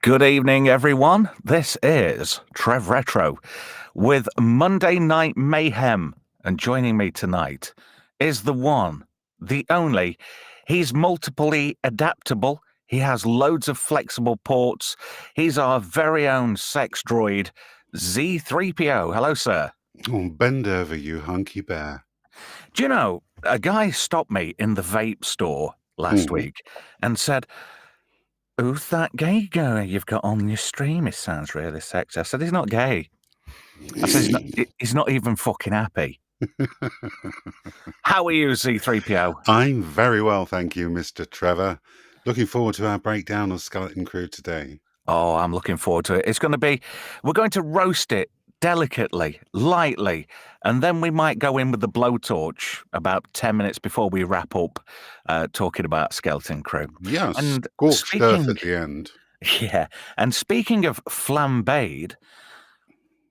Good evening, everyone. This is Trev Retro with Monday Night Mayhem. And joining me tonight is the one, the only. He's multiply adaptable. He has loads of flexible ports. He's our very own sex droid, Z3PO. Hello, sir. Oh, bend over, you hunky bear. Do you know, a guy stopped me in the vape store last week and said, "Who's that gay guy you've got on your stream? He sounds really sexy." I said, "He's not gay." I said, he's not even fucking happy." How are you, Z3PO? I'm very well, thank you, Mr. Trevor. Looking forward to our breakdown of Skeleton Crew today. Oh, I'm looking forward to it. We're going to roast it delicately, lightly, and then we might go in with the blowtorch about 10 minutes before we wrap up talking about Skeleton Crew. Yes, And scorched earth at the end. Yeah, and speaking of flambéed,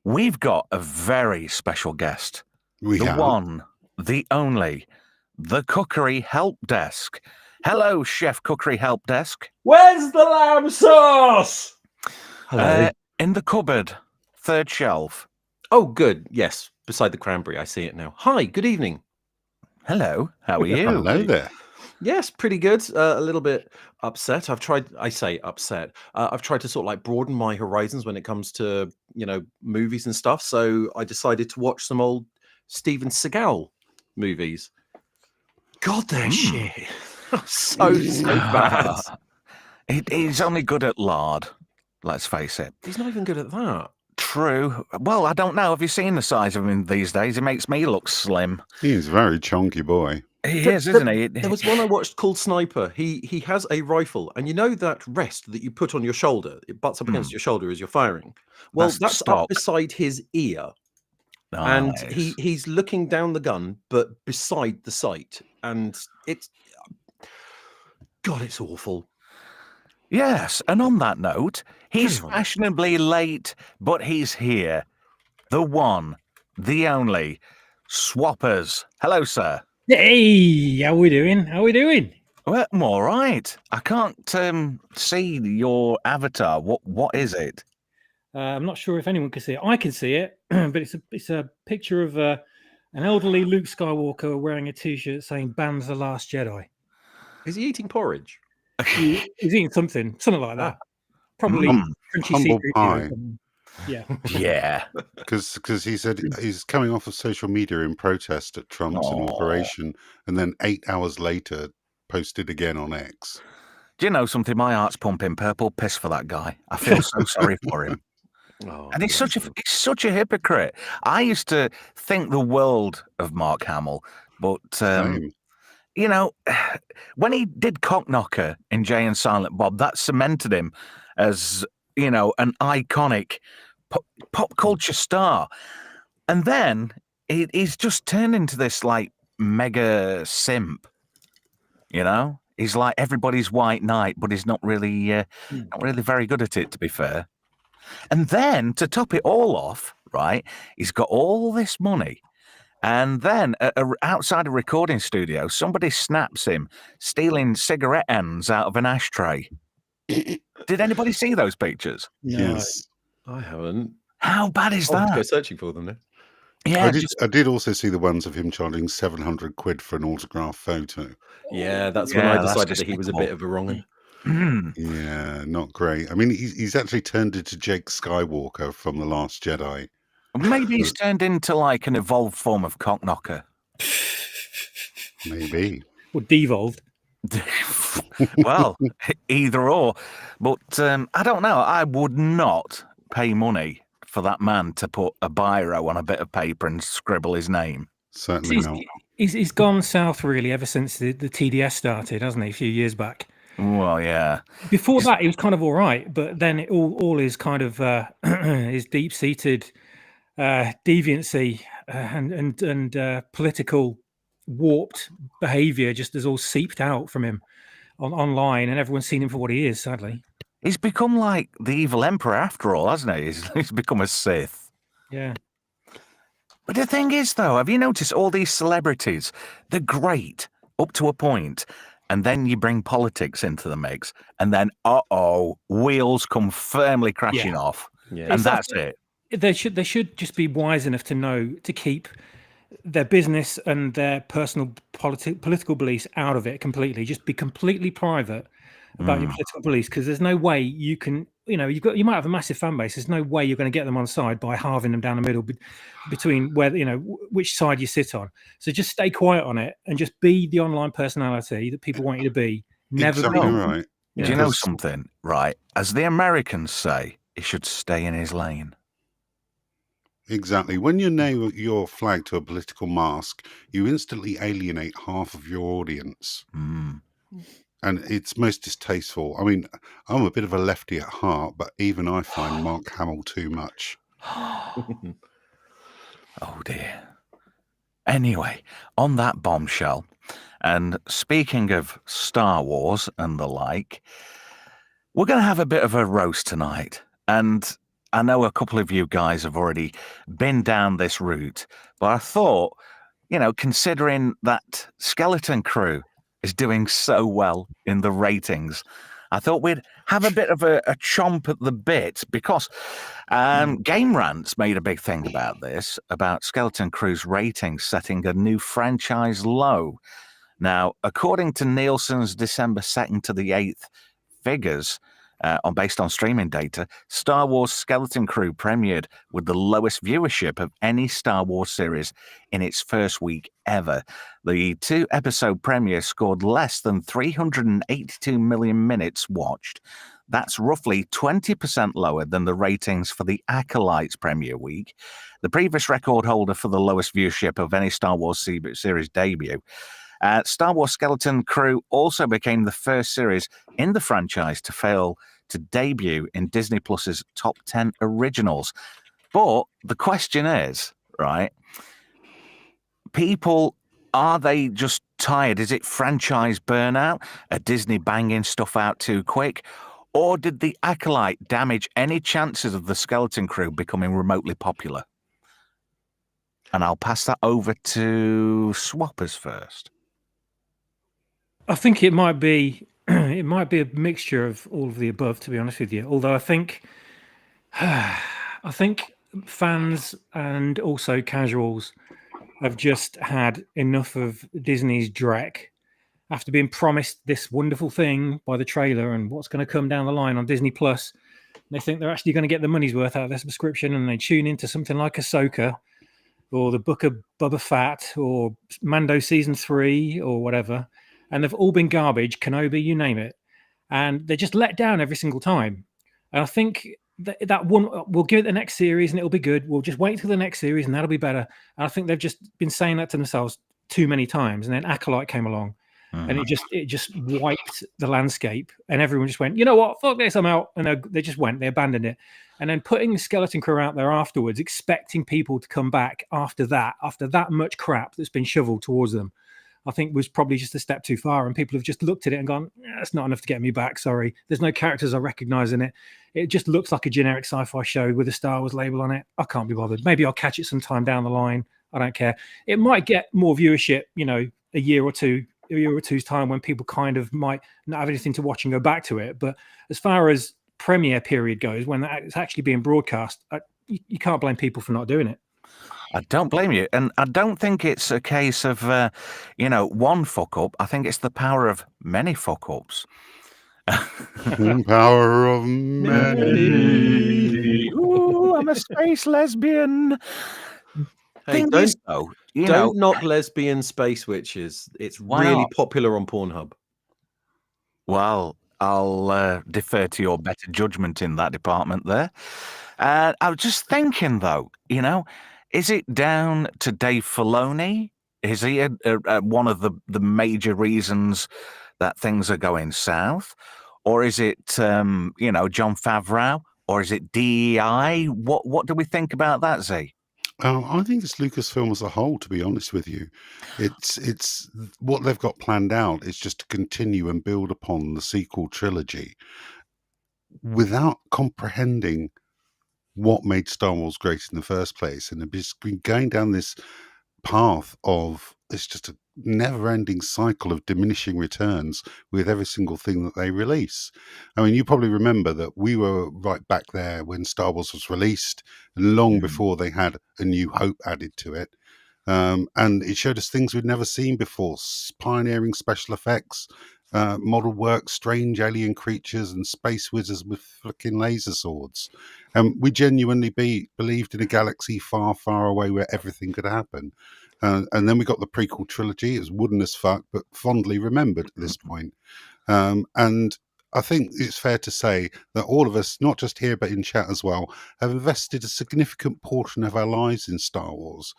we've got a very special guest. We have one, the only, the Cookery Help Desk. Hello, Chef Cookery Help Desk. Where's the lamb sauce? Hello. In the cupboard, third shelf. Oh, good. Yes, beside the cranberry. I see it now. Hi, good evening. Hello, how are you? Hello there. Yes, pretty good. A little bit upset. I've tried to sort of like broaden my horizons when it comes to, movies and stuff. So I decided to watch some old Steven Seagal movies. God, they're shit. so bad. He's only good at lard, let's face it. He's not even good at that. True. Well, I don't know. Have you seen the size of him these days? He makes me look slim. He's a very chunky boy. He is, isn't he? There was one I watched called Sniper. He has a rifle, and you know that rest that you put on your shoulder, it butts up against your shoulder as you're firing. Well, that's up beside his ear. Nice. And he's looking down the gun, but beside the sight. And it's awful. Yes, and on that note, he's fashionably late, but he's here. The one, the only, Swappers. Hello, sir. Hey, how we doing? Well, I'm all right. I can't see your avatar. What is it? I'm not sure if anyone can see it. I can see it, but it's a picture of an elderly Luke Skywalker wearing a T-shirt saying "Ban's the Last Jedi." Is he eating porridge? He's eating something like that. Probably crunchy humble secret pie. Yeah. Yeah. Because he said he's coming off of social media in protest at Trump's inauguration, and then 8 hours later posted again on X. Do you know something? My heart's pumping purple piss for that guy. I feel so sorry for him. Oh, And he's such a hypocrite. I used to think the world of Mark Hamill, but when he did Cockknocker in Jay and Silent Bob, that cemented him as an iconic pop culture star. And then he's just turned into this like mega simp. He's like everybody's white knight, but he's not really very good at it, to be fair. And then to top it all off, right, he's got all this money. And then outside a recording studio, somebody snaps him stealing cigarette ends out of an ashtray. Did anybody see those pictures? No. Yes. I haven't. How bad is I'll that? go searching for them then. Yeah, I did also see the ones of him charging 700 quid for an autograph photo. Yeah, that's when I decided that he was a bit of a wrong un. Yeah, not great. I mean, he's actually turned into Jake Skywalker from The Last Jedi. Maybe he's turned into like an evolved form of Cockknocker. Maybe. Or devolved. Well, either or. But I don't know. I would not pay money for that man to put a biro on a bit of paper and scribble his name. Certainly not. He's gone south really ever since the TDS started, hasn't he? A few years back. Well, yeah. Before that, he was kind of all right, but then all his kind of his deep-seated deviancy and political warped behaviour just has all seeped out from him online, and everyone's seen him for what he is. Sadly, he's become like the evil emperor after all, hasn't he? He's become a Sith. Yeah. But the thing is, though, have you noticed all these celebrities? They're great up to a point. and then you bring politics into the mix, and then wheels come firmly crashing off, Yeah. and that's it. They should just be wise enough to know to keep their business and their personal political beliefs out of it completely. Just be completely private about your political beliefs, because there's no way you can, you might have a massive fan base. There's no way you're going to get them on side by halving them down the middle between where, which side you sit on. So just stay quiet on it and just be the online personality that people want you to be. Never Exactly be. right. Do you know something? Right. As the Americans say, he should stay in his lane. Exactly. When you nail your flag to a political mask, you instantly alienate half of your audience. And it's most distasteful. I mean, I'm a bit of a lefty at heart, but even I find Mark Hamill too much. Oh, dear. Anyway, on that bombshell, and speaking of Star Wars and the like, we're going to have a bit of a roast tonight. And I know a couple of you guys have already been down this route, but I thought, considering that Skeleton Crew is doing so well in the ratings, I thought we'd have a bit of a chomp at the bit, because Game Rants made a big thing about this, about Skeleton Crew's ratings setting a new franchise low. Now, according to Nielsen's December 2nd to the 8th figures, based on streaming data, Star Wars Skeleton Crew premiered with the lowest viewership of any Star Wars series in its first week ever. The 2-episode premiere scored less than 382 million minutes watched. That's roughly 20% lower than the ratings for the Acolyte's premiere week, the previous record holder for the lowest viewership of any Star Wars series debut. Star Wars Skeleton Crew also became the first series in the franchise to fail to debut in Disney Plus's top 10 originals. But the question is, right, people, are they just tired? Is it franchise burnout? Are Disney banging stuff out too quick? Or did the Acolyte damage any chances of the Skeleton Crew becoming remotely popular? And I'll pass that over to Swappers first. I think it might be a mixture of all of the above, to be honest with you. Although I think fans and also casuals have just had enough of Disney's dreck after being promised this wonderful thing by the trailer and what's going to come down the line on Disney Plus. They think they're actually going to get the money's worth out of their subscription, and they tune into something like Ahsoka or the Book of Boba Fett or Mando Season 3 or whatever. And they've all been garbage, Kenobi, you name it. And they're just let down every single time. And I think that one, we'll give it the next series and it'll be good. We'll just wait till the next series and that'll be better. And I think they've just been saying that to themselves too many times. And then Acolyte came along and it just wiped the landscape. And everyone just went, you know what, fuck this, I'm out. And they just went, they abandoned it. And then putting the Skeleton Crew out there afterwards, expecting people to come back after that much crap that's been shoveled towards them, I think was probably just a step too far, and people have just looked at it and gone, that's not enough to get me back, sorry. There's no characters I recognize in it. It just looks like a generic sci-fi show with a Star Wars label on it. I can't be bothered. Maybe I'll catch it sometime down the line. I don't care. It might get more viewership, a year or two's time, when people kind of might not have anything to watch and go back to it. But as far as premiere period goes, when it's actually being broadcast, you can't blame people for not doing it. I don't blame you. And I don't think it's a case of, one fuck up. I think it's the power of many fuck ups. Power of many. Ooh, I'm a space lesbian. Hey, don't knock lesbian space witches. It's really popular on Pornhub. Well, I'll defer to your better judgment in that department there. I was just thinking, though, is it down to Dave Filoni? Is he one of the major reasons that things are going south? Or is it, John Favreau? Or is it DEI? What do we think about that, Z? I think it's Lucasfilm as a whole, to be honest with you. It's what they've got planned out is just to continue and build upon the sequel trilogy without comprehending what made Star Wars great in the first place. And they've been going down this path of it's just a never-ending cycle of diminishing returns with every single thing that they release. I mean, you probably remember that we were right back there when Star Wars was released, and long before they had A New Hope added to it. And it showed us things we'd never seen before, pioneering special effects, model work, strange alien creatures, and space wizards with flicking laser swords. We genuinely believed in a galaxy far, far away where everything could happen. And then we got the prequel trilogy. It was wooden as fuck, but fondly remembered at this point. And I think it's fair to say that all of us, not just here but in chat as well, have invested a significant portion of our lives in Star Wars.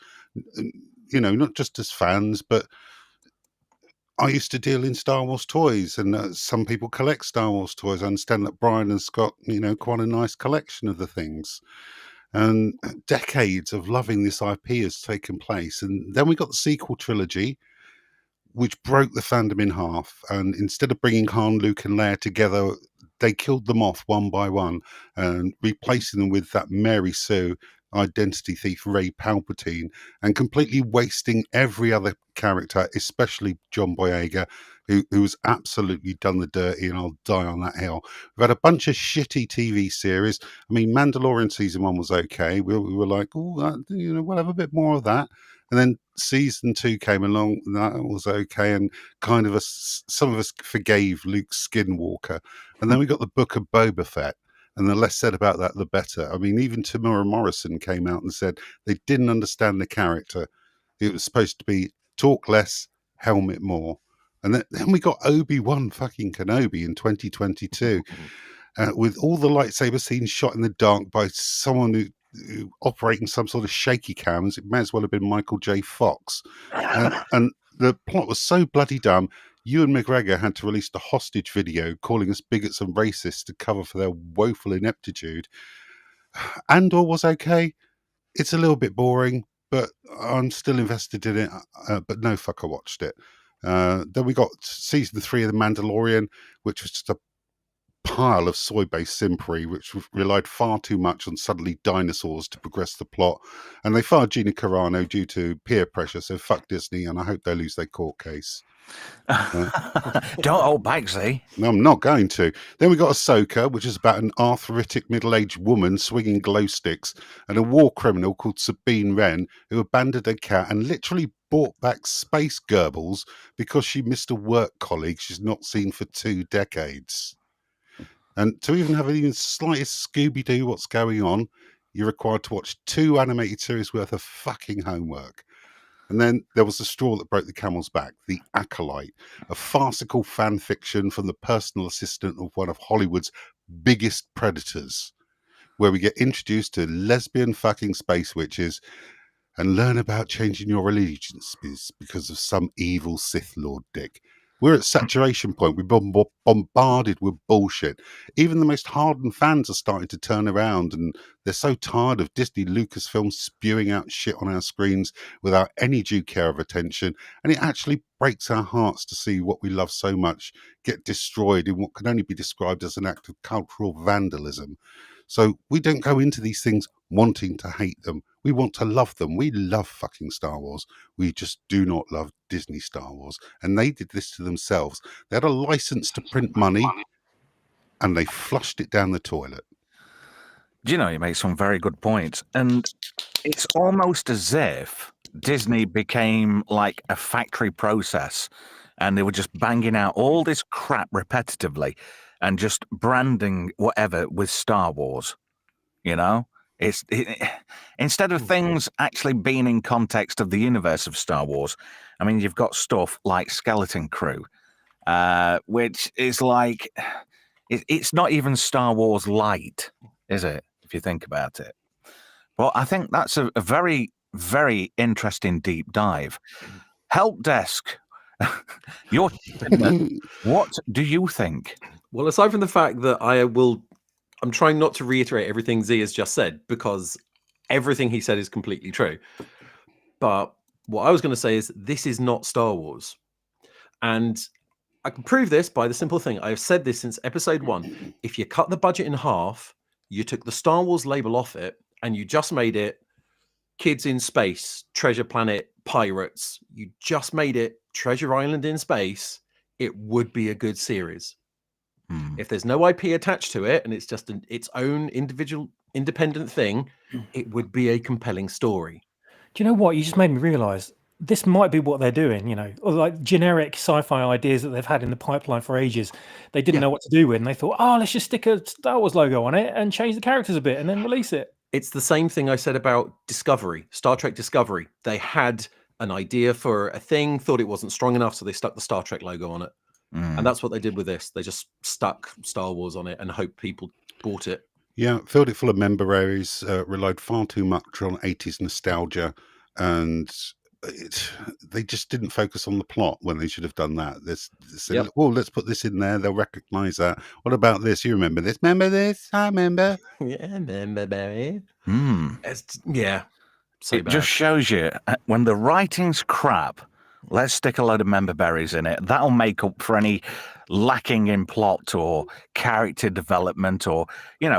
You know, not just as fans, but I used to deal in Star Wars toys, and some people collect Star Wars toys. I understand that Brian has got, you know, quite a nice collection of the things. And decades of loving this IP has taken place. And then we got the sequel trilogy, which broke the fandom in half. And instead of bringing Han, Luke, and Leia together, they killed them off one by one and replacing them with that Mary Sue identity thief Ray Palpatine, and completely wasting every other character, especially John Boyega, who's absolutely done the dirty, and I'll die on that hill. We've had a bunch of shitty TV series. I mean, Mandalorian season 1 was okay. We were like, oh, you know, we'll have a bit more of that. And then season 2 came along, and that was okay. And kind of some of us forgave Luke Skinwalker. And then we got the Book of Boba Fett. And the less said about that, the better. I mean, even Tamura Morrison came out and said they didn't understand the character. It was supposed to be talk less, helmet more. And then we got Obi-Wan fucking Kenobi in 2022 with all the lightsaber scenes shot in the dark by someone who operating some sort of shaky cams. It may as well have been Michael J. Fox. And the plot was so bloody dumb. Ewan McGregor had to release the hostage video calling us bigots and racists to cover for their woeful ineptitude. Andor was okay. It's a little bit boring, but I'm still invested in it. But no fuck, I watched it. Then we got season 3 of The Mandalorian, which was just a pile of soy-based simpery, which relied far too much on suddenly dinosaurs to progress the plot. And they fired Gina Carano due to peer pressure, so fuck Disney, and I hope they lose their court case. Don't hold back, see? No, I'm not going to. Then we got Ahsoka, which is about an arthritic middle-aged woman swinging glow sticks, and a war criminal called Sabine Wren, who abandoned her cat and literally brought back space Goebbels because she missed a work colleague she's not seen for 2 decades. And to even have even slightest Scooby-Doo what's going on, you're required to watch 2 animated series worth of fucking homework. And then there was the straw that broke the camel's back, The Acolyte, a farcical fan fiction from the personal assistant of one of Hollywood's biggest predators, where we get introduced to lesbian fucking space witches and learn about changing your allegiances because of some evil Sith Lord dick. We're at saturation point. We're bombarded with bullshit. Even the most hardened fans are starting to turn around, and they're so tired of Disney Lucasfilm spewing out shit on our screens without any due care of attention. And it actually breaks our hearts to see what we love so much get destroyed in what can only be described as an act of cultural vandalism. So we don't go into these things wanting to hate them. We want to love them. We love fucking Star Wars. We just do not love Disney Star Wars. And they did this to themselves. They had a license to print money and they flushed it down the toilet. Do you know, you make some very good points. And it's almost as if Disney became like a factory process and they were just banging out all this crap repetitively and just branding whatever with Star Wars, you know? Instead of things actually being in context of the universe of Star Wars, I mean, you've got stuff like Skeleton Crew, which is like, it's not even Star Wars light, is it, if you think about it? Well, I think that's a very, very interesting deep dive. Help desk, what do you think? Well, aside from the fact that I'm trying not to reiterate everything Z has just said, because everything he said is completely true. But what I was going to say is this is not Star Wars. And I can prove this by the simple thing. I've said this since episode 1. If you cut the budget in half, you took the Star Wars label off it, and you just made it Kids in Space, Treasure Planet, pirates, you just made it Treasure Island in space, it would be a good series. If there's no IP attached to it and it's just its own individual independent thing, it would be a compelling story. Do you know what? You just made me realise this might be what they're doing, or like generic sci-fi ideas that they've had in the pipeline for ages. They didn't know what to do with, and they thought, let's just stick a Star Wars logo on it and change the characters a bit and then release it. It's the same thing I said about Discovery, Star Trek Discovery. They had an idea for a thing, thought it wasn't strong enough, so they stuck the Star Trek logo on it. And that's what they did with this. They just stuck Star Wars on it and hoped people bought it. Yeah, filled it full of member areas, relied far too much on 80s nostalgia, and they just didn't focus on the plot when they should have done that. Let's put this in there. They'll recognize that. What about this? You remember this? Remember this? I remember. Yeah, remember Barry. So it bad. just shows you when the writing's crap, let's stick a load of member berries in it. That'll make up for any lacking in plot or character development or,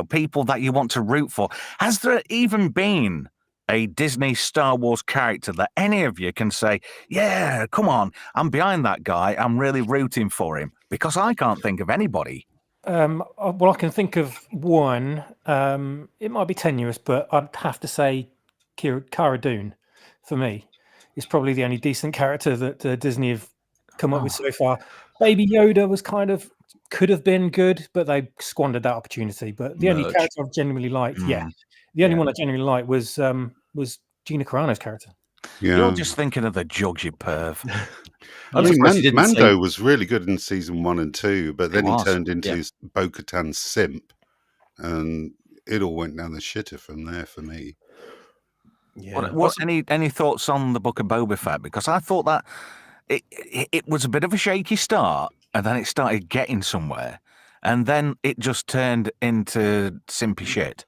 people that you want to root for. Has there even been a Disney Star Wars character that any of you can say, yeah, come on, I'm behind that guy, I'm really rooting for him? Because I can't think of anybody. Well, I can think of one. It might be tenuous, but I'd have to say Cara Dune, for me, is probably the only decent character that Disney have come up with so far. Baby Yoda could have been good, but they squandered that opportunity. But the only character I've genuinely liked, the only one I genuinely liked was Gina Carano's character. Yeah. You're just thinking of the jugs, you perv. Mando was really good in season 1 and 2, but then he turned into Bo-Katan's simp, and it all went down the shitter from there for me. Yeah. Any thoughts on the Book of Boba Fett? Because I thought that it was a bit of a shaky start, and then it started getting somewhere, and then it just turned into simpy shit.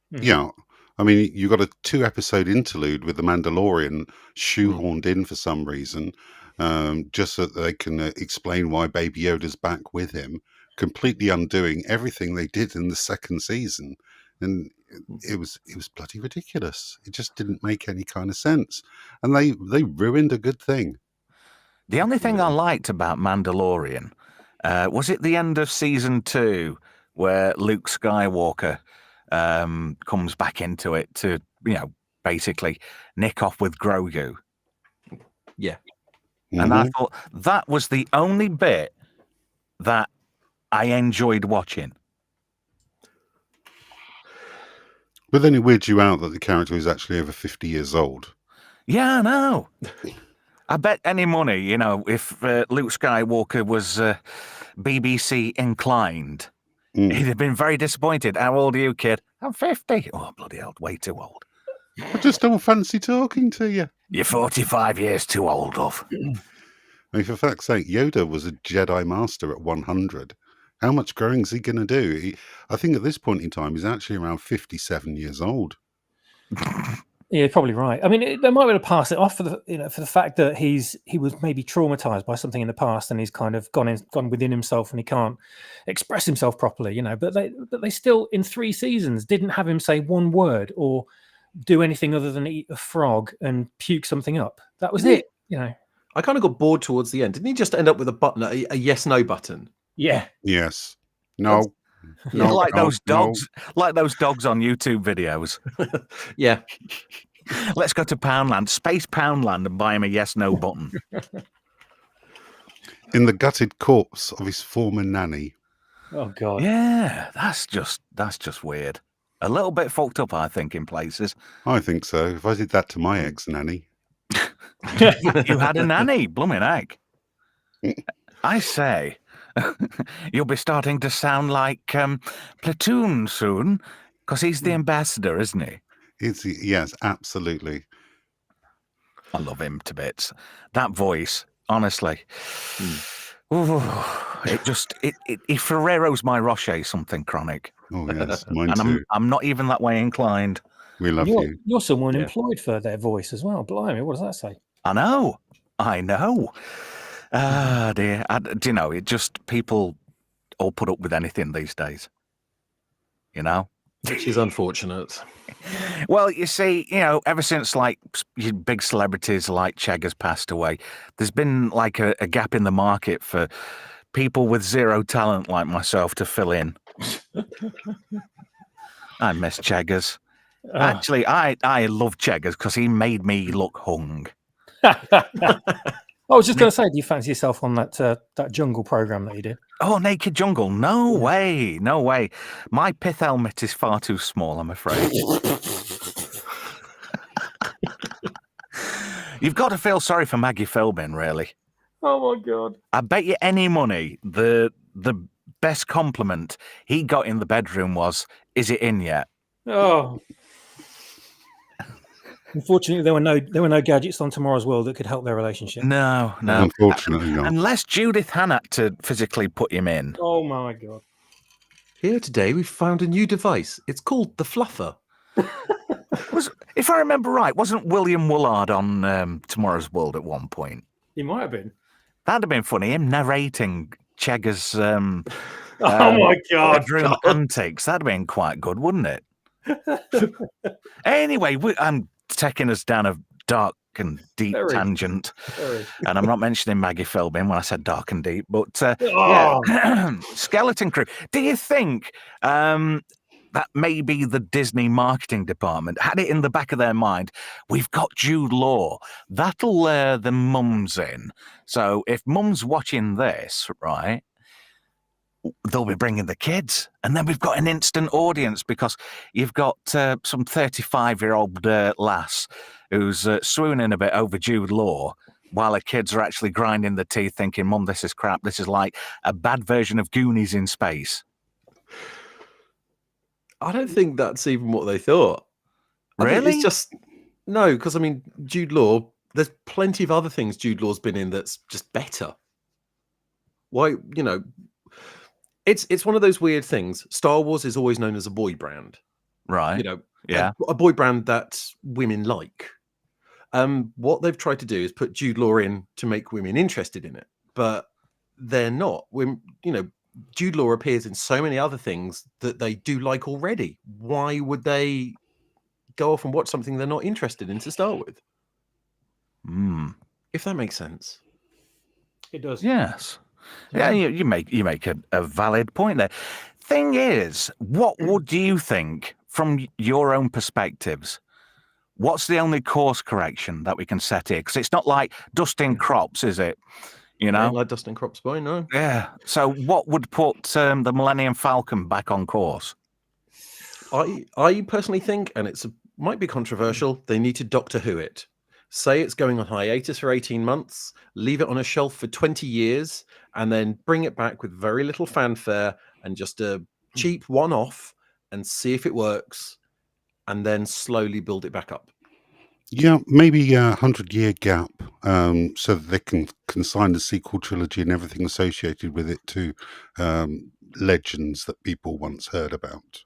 Yeah. I mean, you got a 2-episode interlude with the Mandalorian shoehorned in for some reason, just so that they can explain why Baby Yoda's back with him, completely undoing everything they did in the second season. And it was bloody ridiculous. It just didn't make any kind of sense. And they ruined a good thing. The only thing I liked about Mandalorian, was it the end of season 2 where Luke Skywalker comes back into it to, basically nick off with Grogu. Yeah. And I thought that was the only bit that I enjoyed watching. But then it weirds you out that the character is actually over 50 years old. Yeah, I know. I bet any money, if Luke Skywalker was BBC inclined, he'd have been very disappointed. How old are you, kid? I'm 50. Oh, bloody hell, way too old. I just don't fancy talking to you. You're 45 years too old, love. I mean, for fuck's sake, Yoda was a Jedi Master at 100. How much growing is he going to do? I think at this point in time, he's actually around 57 years old. Yeah, probably right. I mean, they might be able to pass it off for the fact that he was maybe traumatized by something in the past, and he's kind of gone within himself, and he can't express himself properly. But they still in 3 seasons didn't have him say one word or do anything other than eat a frog and puke something up. That was it. I kind of got bored towards the end. Didn't he just end up with a button, a yes/no button? Yeah. Yes. No. No, like those dogs on YouTube videos. Yeah. Let's go to Poundland, Space Poundland, and buy him a yes/no button. In the gutted corpse of his former nanny. Oh God. Yeah, that's just weird. A little bit fucked up, I think, in places. I think so. If I did that to my ex-nanny. You had a nanny, blooming egg. I say, you'll be starting to sound like Platoon soon, because he's the ambassador, isn't he? Yes, absolutely. I love him to bits. That voice, honestly. Ooh, he Ferrero's my Rocher, something chronic. Oh, yes, mine and too. I'm not even that way inclined. We love you. You're someone employed for their voice as well. Blimey, what does that say? I know. Ah, dear. It just, people all put up with anything these days. which is unfortunate. Well, you see, ever since like big celebrities like Cheggers passed away, there's been like a gap in the market for people with zero talent like myself to fill in. I miss Cheggers. Actually, I love Cheggers because he made me look hung. I was just going to say, do you fancy yourself on that jungle program that you did? Oh, Naked Jungle? No way, no way. My pith helmet is far too small, I'm afraid. You've got to feel sorry for Maggie Philbin, really. Oh my God! I bet you any money the best compliment he got in the bedroom was, "Is it in yet?" Oh. Unfortunately, there were no gadgets on Tomorrow's World that could help their relationship. No. Unfortunately not. Unless Judith had to physically put him in. Oh my God! Here today, we've found a new device. It's called the Fluffer. If I remember right, wasn't William Woolard on Tomorrow's World at one point? He might have been. That'd have been funny, him narrating Cheggers' Oh my God! bedroom antics. That'd have been quite good, wouldn't it? Anyway, I'm taking us down a dark and deep tangent. And I'm not mentioning Maggie Philbin when I said dark and deep, but Skeleton Crew. Do you think that maybe the Disney marketing department had it in the back of their mind? We've got Jude Law. That'll lure the mums in. So if mum's watching this, right, they'll be bringing the kids, and then we've got an instant audience because you've got some 35-year-old lass who's swooning a bit over Jude Law while her kids are actually grinding their teeth thinking, Mum, this is crap. This is like a bad version of Goonies in space. I don't think that's even what they thought. Really? It's just, no, because I mean, Jude Law, there's plenty of other things Jude Law's been in that's just better. Why, it's one of those weird things. Star Wars is always known as a boy brand. Right. A boy brand that women like. What they've tried to do is put Jude Law in to make women interested in it, but they're not. Jude Law appears in so many other things that they do like already. Why would they go off and watch something they're not interested in to start with? If that makes sense. It does. Yes. Yeah, you make a valid point there. Thing is, what would you think from your own perspectives? What's the only course correction that we can set here? Because it's not like dusting crops, is it? Like dusting crops, boy, no. Yeah. So what would put the Millennium Falcon back on course? I personally think, and might be controversial, they need to Doctor Who it. Say it's going on hiatus for 18 months, leave it on a shelf for 20 years, and then bring it back with very little fanfare and just a cheap one-off and see if it works, and then slowly build it back up. Yeah, maybe a 100-year gap, so that they can consign the sequel trilogy and everything associated with it to legends that people once heard about.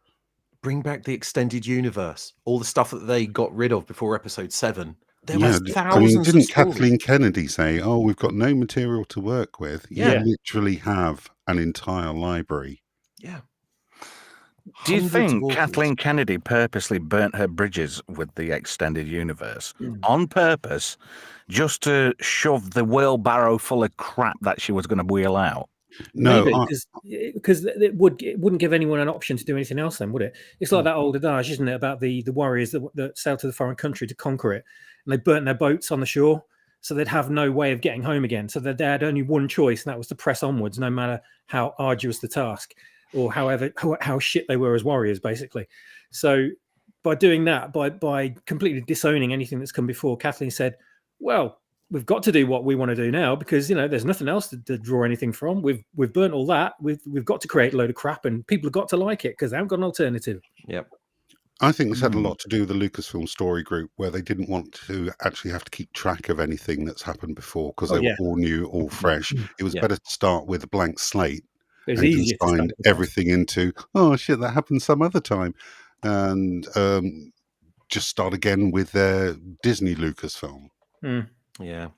Bring back the extended universe, all the stuff that they got rid of before episode 7. There was thousands didn't of stories. Kathleen Kennedy say, "Oh, we've got no material to work with"? Yeah. You literally have an entire library. Yeah. Do you Hundreds of think authors. Kathleen Kennedy purposely burnt her bridges with the extended universe on purpose just to shove the wheelbarrow full of crap that she was going to wheel out? No, because it wouldn't give anyone an option to do anything else then, would it? It's like that old adage, isn't it, about the warriors that sailed to the foreign country to conquer it, and they burnt their boats on the shore, so they'd have no way of getting home again. So they had only one choice, and that was to press onwards, no matter how arduous the task or how shit they were as warriors, basically. So by doing that, by completely disowning anything that's come before, Kathleen said, well, we've got to do what we want to do now because there's nothing else to draw anything from. We've burnt all that. We've got to create a load of crap, and people have got to like it because they haven't got an alternative. Yep. I think this had a lot to do with the Lucasfilm story group, where they didn't want to actually have to keep track of anything that's happened before because they were all new, all fresh. It was better to start with a blank slate and consign everything into, oh shit, that happened some other time, and just start again with their Disney Lucasfilm. Yeah.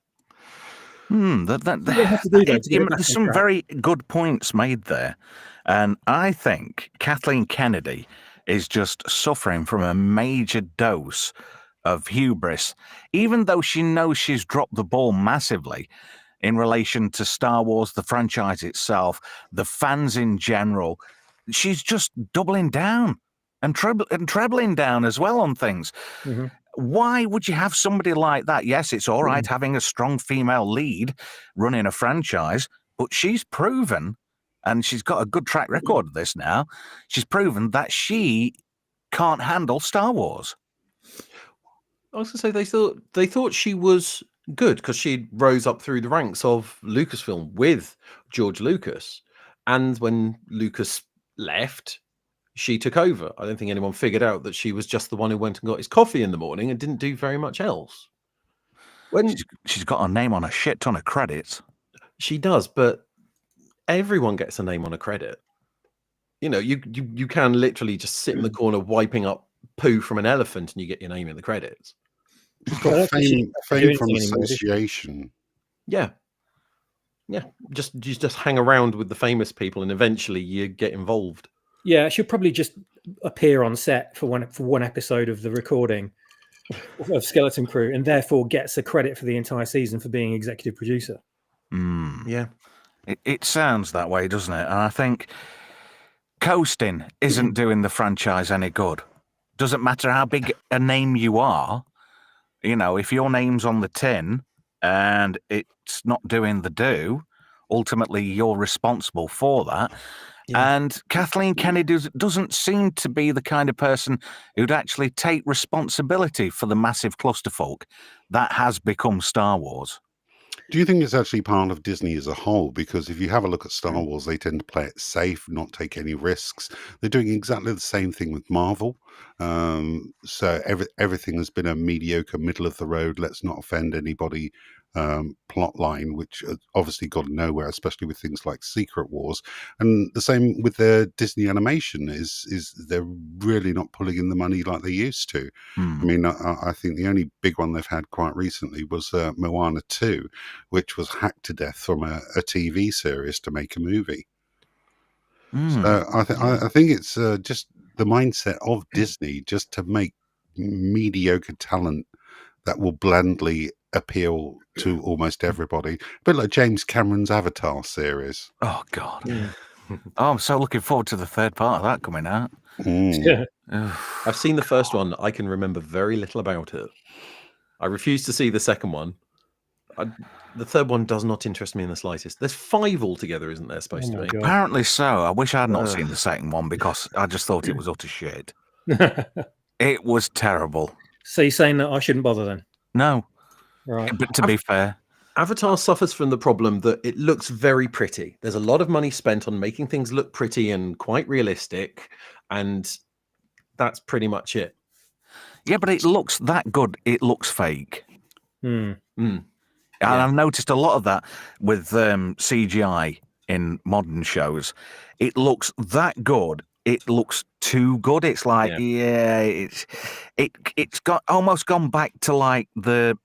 There's some very good points made there. And I think Kathleen Kennedy is just suffering from a major dose of hubris, even though she knows she's dropped the ball massively in relation to Star Wars, the franchise itself, the fans in general. She's just doubling down and trebling down as well on things. Mm-hmm. Why would you have somebody like that? Yes, it's all right having a strong female lead running a franchise, but she's proven, and she's got a good track record of this now, she's proven that she can't handle Star Wars. I was going to say they thought she was good because she rose up through the ranks of Lucasfilm with George Lucas, and when Lucas left, she took over. I don't think anyone figured out that she was just the one who went and got his coffee in the morning and didn't do very much else. When She's got her name on a shit ton of credits. she does, but everyone gets a name on a credit. You know, you can literally just sit in the corner wiping up poo from an elephant and you get your name in the credits. She's I got don't think fame, she can do fame from anything anymore, does she? association. Yeah. Yeah. You just hang around with the famous people and eventually you get involved. Yeah, she'll probably just appear on set for one episode of the recording of Skeleton Crew, and therefore gets a credit for the entire season for being executive producer. Yeah. It sounds that way, doesn't it? And I think coasting isn't doing the franchise any good. Doesn't matter how big a name you are. You know, if your name's on the tin and it's not doing the do, ultimately you're responsible for that. Yeah. And Kathleen Kennedy doesn't seem to be the kind of person who'd actually take responsibility for the massive clusterfuck that has become Star Wars. Do you think it's actually part of Disney as a whole? Because if you have a look at Star Wars, they tend to play it safe, not take any risks. They're doing exactly the same thing with Marvel. So everything has been a mediocre, middle of the road, let's not offend anybody plot line, which obviously got nowhere, especially with things like Secret Wars. And the same with their Disney animation is they're really not pulling in the money like they used to. I mean, I think the only big one they've had quite recently was Moana 2, which was hacked to death from a TV series to make a movie. So I think it's just the mindset of Disney just to make mediocre talent that will blandly appeal to almost everybody. A bit like James Cameron's Avatar series. Oh, God. Oh, I'm so looking forward to the third part of that coming out. Yeah. I've seen the first one. I can remember very little about it. I refuse to see the second one. The third one does not interest me in the slightest. There's 5 altogether, isn't there, supposed to my be? God. Apparently so. I wish I had not seen the second one because I just thought it was utter shit. It was terrible. So you're saying that I shouldn't bother then? No, Right. but to be fair, Avatar suffers from the problem that it looks very pretty. There's a lot of money spent on making things look pretty and quite realistic, and that's pretty much it. yeah, but it looks that good. It looks fake. Hmm. And I've noticed a lot of that with CGI in modern shows. It looks that good. It looks too good. It's like, it's got almost gone back to like the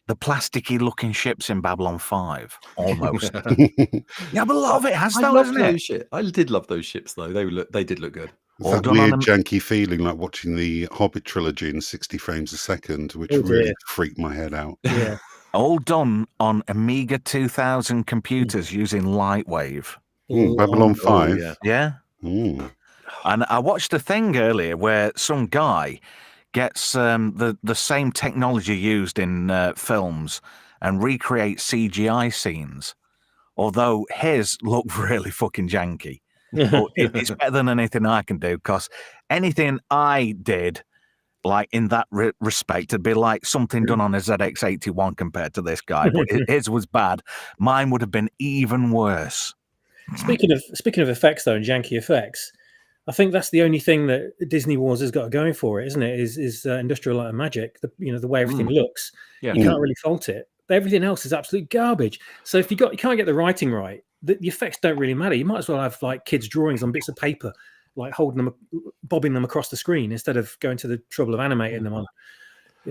plasticky looking ships in Babylon 5, almost. Yeah, but a lot of it has though, isn't it? I did love those ships though. They did look good. All That done on weird, them. janky feeling like watching the Hobbit trilogy in 60 frames a second, which really freaked my head out. Yeah. All done on Amiga 2000 computers using Lightwave. Babylon 5. Yeah. And I watched a thing earlier where some guy gets the same technology used in films and recreates CGI scenes, although his look really fucking janky. But it's better than anything I can do, because anything I did, like in that respect, it'd be like something done on a ZX81 compared to this guy. But his was bad. Mine would have been even worse. Speaking of effects though, and janky effects, I think that's the only thing that Disney Wars has got going for it, isn't it? Is Industrial Light and Magic. The way everything looks, you can't really fault it. But everything else is absolute garbage. So if you can't get the writing right, the effects don't really matter. You might as well have like kids' drawings on bits of paper, like bobbing them across the screen instead of going to the trouble of animating them on,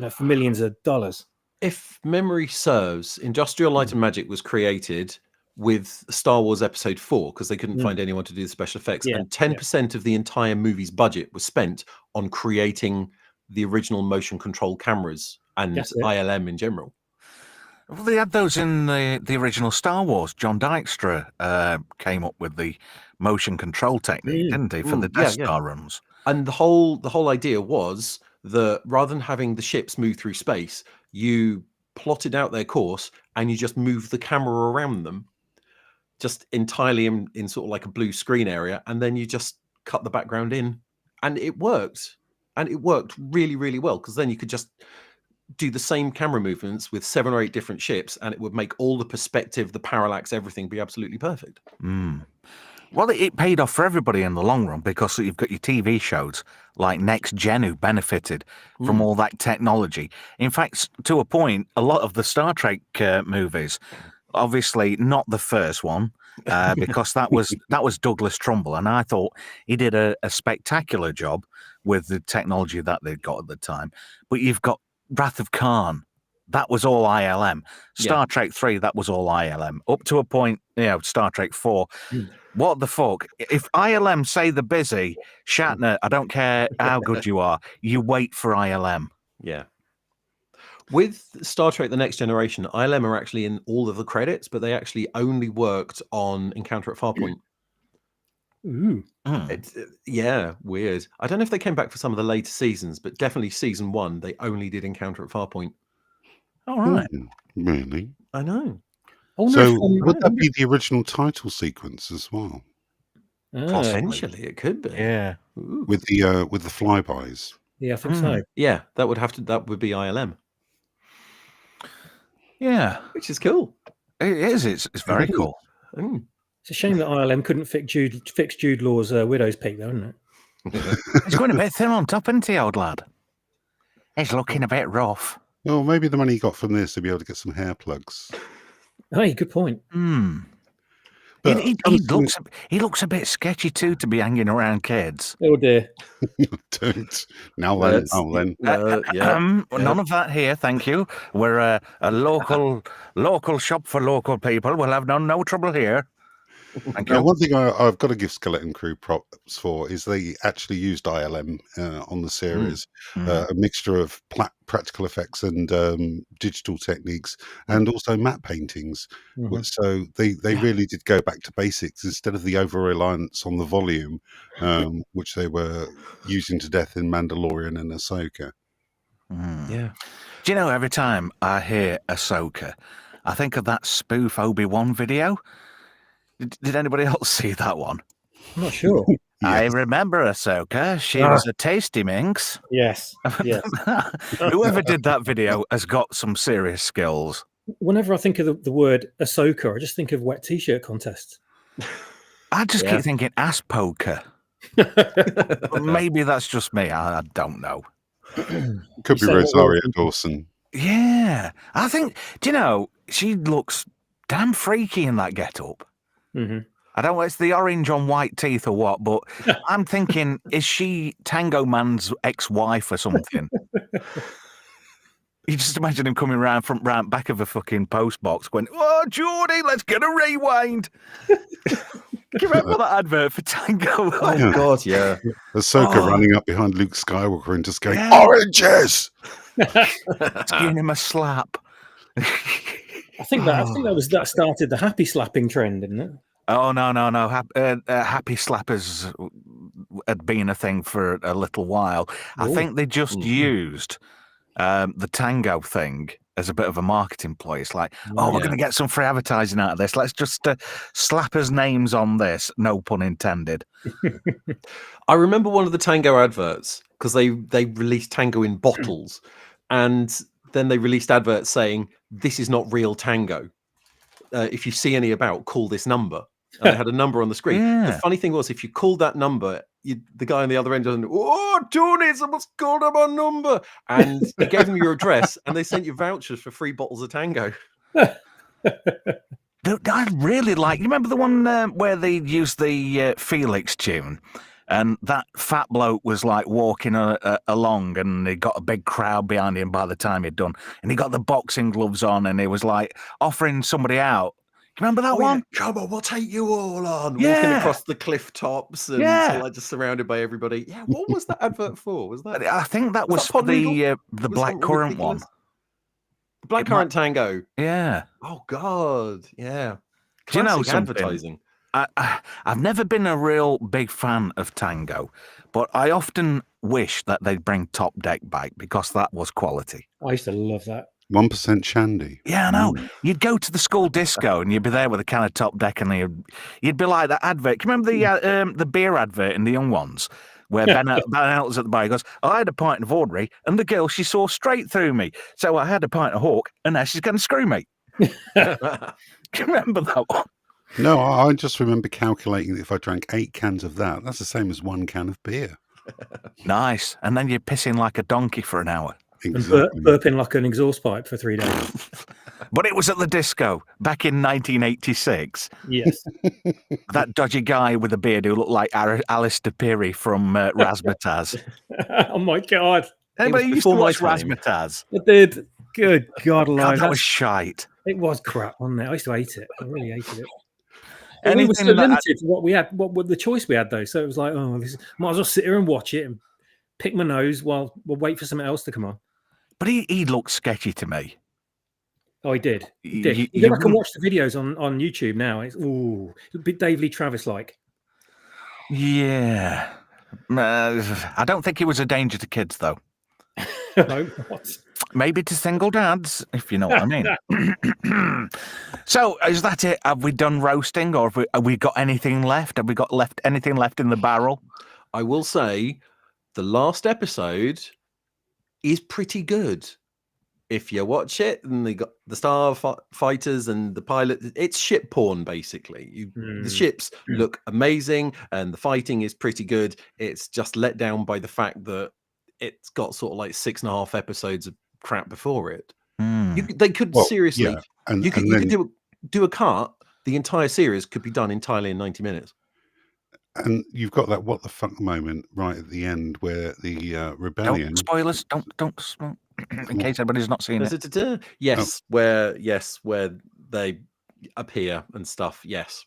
for millions of dollars. If memory serves, Industrial Light and Magic was created with Star Wars Episode 4 because they couldn't find anyone to do the special effects, Yeah, and 10% of the entire movie's budget was spent on creating the original motion control cameras and That's it. ILM in general. Well, they had those in the original Star Wars. John Dykstra came up with the motion control technique, didn't he, for the Death Star runs? And the whole idea was that rather than having the ships move through space, you plotted out their course and you just move the camera around them, just entirely in sort of like a blue screen area, and then you just cut the background in, and it worked. And it worked really, really well, because then you could just do the same camera movements with 7 or 8 different ships, and it would make all the perspective, the parallax, everything be absolutely perfect. Well, it paid off for everybody in the long run, because you've got your TV shows like Next Gen who benefited from all that technology. In fact, to a point, a lot of the Star Trek movies, obviously not the first one, because that was Douglas Trumbull, and I thought he did a spectacular job with the technology that they'd got at the time. But you've got Wrath of Khan. That was all ILM. Star Trek 3, that was all ILM. Up to a point, Star Trek 4. What the fuck? If ILM say they're busy, Shatner, I don't care how good you are, you wait for ILM. Yeah. With Star Trek The Next Generation, ILM are actually in all of the credits, but they actually only worked on Encounter at Farpoint. Ooh. It's, weird. I don't know if they came back for some of the later seasons, but definitely season 1, they only did Encounter at Farpoint. All right. Really? I know. So would that be the original title sequence as well? Potentially, it could be. Yeah. Ooh. With the flybys. Yeah, I think so. Yeah, that would be ILM. Yeah. Which is cool. It is. It's very cool. It's a shame that ILM couldn't fix Jude Law's Widow's Peak, though, isn't it? He's going a bit thin on top, isn't he, old lad? He's looking a bit rough. Well, maybe the money he got from this to be able to get some hair plugs. Hey, good point. But He looks a bit sketchy too to be hanging around kids. Oh dear. Don't. Now then. None of that here, thank you. We're a local shop for local people. We'll have no trouble here. Thank you. One thing I've got to give Skeleton Crew props for is they actually used ILM on the series, a mixture of practical effects and digital techniques, and also matte paintings. So they really did go back to basics instead of the over-reliance on the volume, which they were using to death in Mandalorian and Ahsoka. Yeah. Do you know, every time I hear Ahsoka, I think of that spoof Obi-Wan video. Did anybody else see that one? I'm not sure. Yes. I remember Ahsoka. She was a tasty minx. Yes. Whoever did that video has got some serious skills. Whenever I think of the word Ahsoka, I just think of wet t-shirt contests. I just keep thinking ass poker. Maybe that's just me. I don't know. Could be Rosario Dawson. Yeah. I think, do you know, she looks damn freaky in that get-up. I don't know, it's the orange on white teeth or what, but I'm thinking, is she Tango Man's ex-wife or something? You just imagine him coming round back of a fucking post box going, "Oh, Geordie, let's get a rewind." Do you remember that advert for Tango? Oh, God, yeah. Ahsoka running up behind Luke Skywalker and just going, "Oranges!" Giving him a slap. I think that started the happy slapping trend, didn't it? Oh, no. Happy slappers had been a thing for a little while. I think they just used the tango thing as a bit of a marketing ploy. It's like, we're going to get some free advertising out of this. Let's just slappers' names on this. No pun intended. I remember one of the Tango adverts because they released Tango in bottles, and then they released adverts saying, "This is not real Tango. If you see any about, call this number." And they had a number on the screen. Yeah. The funny thing was, if you called that number, the guy on the other end doesn't, "Oh, Tony, someone's called up our number." And you gave them your address, and they sent you vouchers for 3 bottles of Tango. I really like. You remember the one where they used the Felix tune, and that fat bloke was like walking along, and he got a big crowd behind him by the time he'd done, and he got the boxing gloves on, and he was like offering somebody out. you remember that one? Yeah, come on, we'll take you all on. Walking Yeah. across the cliff tops and Yeah. sort of like just surrounded by everybody. Yeah, what was that advert for? Was that I think that was that for Pond Legal? the Was black something currant ridiculous? one. The Blackcurrant Tango. Yeah. Oh God, yeah. Do you know Classic something? advertising. I've never been a real big fan of Tango, but I often wish that they'd bring Top Deck back because that was quality. I used to love that. 1% Shandy. Yeah, I know. You'd go to the school disco and you'd be there with a can of Top Deck, and you'd be like that advert. Can you remember the beer advert in The Young Ones, where Ben Elton's at the bar? He goes, "I had a pint of ordinary, and the girl, she saw straight through me. So I had a pint of Hawk, and now she's going to screw me." Can you remember that one? No, I just remember calculating that if I drank 8 cans of that, that's the same as 1 can of beer. Nice. And then you're pissing like a donkey for an hour. Exactly. And burping like an exhaust pipe for 3 days. But it was at the disco back in 1986. Yes. That dodgy guy with a beard who looked like Alistair Peary from Razzmatazz. Oh my God. Anybody was used to before my watch time. Razzmatazz? I did. Good God, God, alive. that was shite. It was crap, wasn't it? I used to hate it. I really hated it. Anything We were so that- limited to what we had, what the choice we had, though. So it was like, oh, might as well sit here and watch it and pick my nose while we'll wait for something else to come on. But he looked sketchy to me. Oh, he did. He did. You- You you go back and wouldn't- watch the videos on YouTube now. It's a bit Dave Lee Travis like. Yeah. I don't think he was a danger to kids, though. No, what? Maybe to single dads, if you know what I mean. So, is that it? Have we done roasting, or have we got anything left? Have we got anything left in the barrel? I will say the last episode is pretty good. If you watch it, and they got the fighters and the pilot, it's ship porn basically. The ships look amazing, and the fighting is pretty good. It's just let down by the fact that it's got sort of like 6.5 episodes of crap before it. They could seriously, yeah, and you could then- do a cut. The entire series could be done entirely in 90 minutes. And you've got that what the fuck moment right at the end where the rebellion. Don't spoilers. Don't spoil. In case anybody's not seen it. Yes, where they appear and stuff. Yes.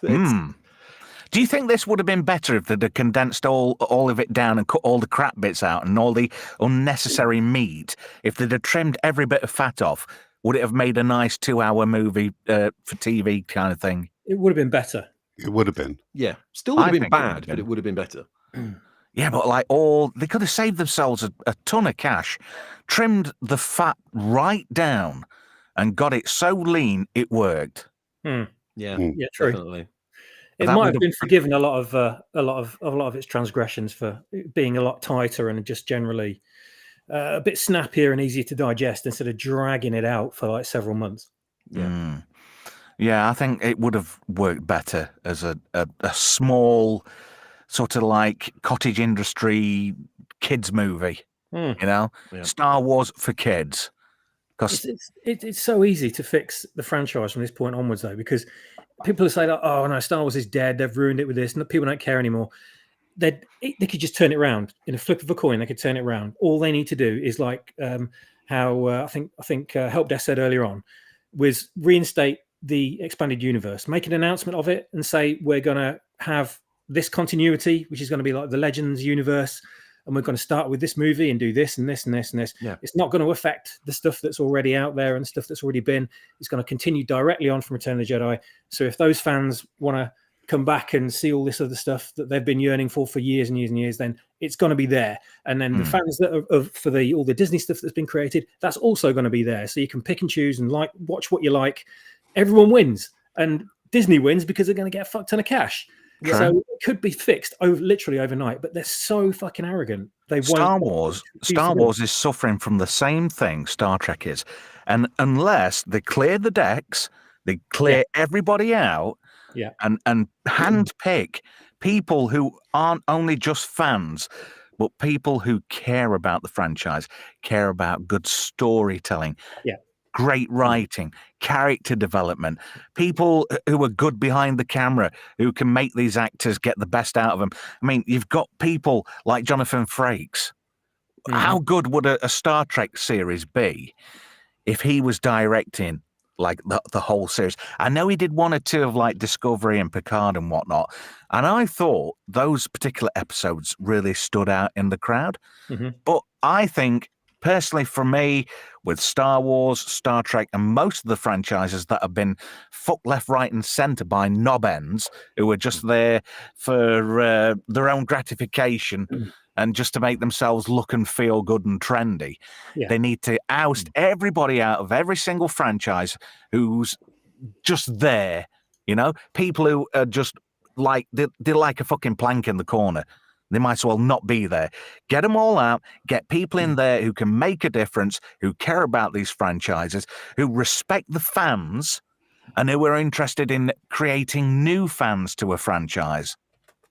Do you think this would have been better if they'd have condensed all of it down and cut all the crap bits out and all the unnecessary meat? If they'd have trimmed every bit of fat off, would it have made a nice 2-hour movie for TV kind of thing? It would have been better. It would have been. Yeah. Still would I have been think it would have bad, been. but it would have been better. Yeah, but they could have saved themselves a ton of cash, trimmed the fat right down, and got it so lean it worked. Yeah, Yeah, true. definitely. It That might would have have- been forgiven a lot of its transgressions for being a lot tighter and just generally a bit snappier and easier to digest instead of dragging it out for like several months. Yeah, I think it would have worked better as a small sort of like cottage industry kids movie. You know, Yeah. Star Wars for kids. Because It's so easy to fix the franchise from this point onwards, though, because people say that, oh no, Star Wars is dead. They've ruined it with this, and people don't care anymore. They could just turn it around in a flip of a coin. They could turn it around. All they need to do is like how I think Help Desk said earlier on, was reinstate the expanded universe, make an announcement of it, and say we're going to have this continuity, which is going to be like the Legends universe, and we're going to start with this movie and do this and this and this and this. Yeah. It's not going to affect the stuff that's already out there and stuff that's already been. It's going to continue directly on from Return of the Jedi. So if those fans want to come back and see all this other stuff that they've been yearning for years and years and years, then it's going to be there. And then the fans that are for all the Disney stuff that's been created, that's also going to be there. So you can pick and choose and watch what you like. Everyone wins, and Disney wins because they're going to get a fuck ton of cash. True. So it could be fixed literally overnight, but they're so fucking arrogant. They Star won't. Wars is suffering from the same thing Star Trek is. And unless they clear the decks, they clear everybody out, and handpick people who aren't only just fans, but people who care about the franchise, care about good storytelling, great writing, character development, people who are good behind the camera, who can make these actors get the best out of them. I mean, you've got people like Jonathan Frakes. How good would a Star Trek series be if he was directing like the whole series. I know he did one or two of like Discovery and Picard and whatnot, and I thought those particular episodes really stood out in the crowd. But I think, personally, for me, with Star Wars, Star Trek, and most of the franchises that have been fucked left, right, and centre by knob ends who are just there for their own gratification and just to make themselves look and feel good and trendy, they need to oust everybody out of every single franchise who's just there. You know, people who are just like they're like a fucking plank in the corner. They might as well not be there. Get them all out, get people in there who can make a difference, who care about these franchises, who respect the fans, and who are interested in creating new fans to a franchise.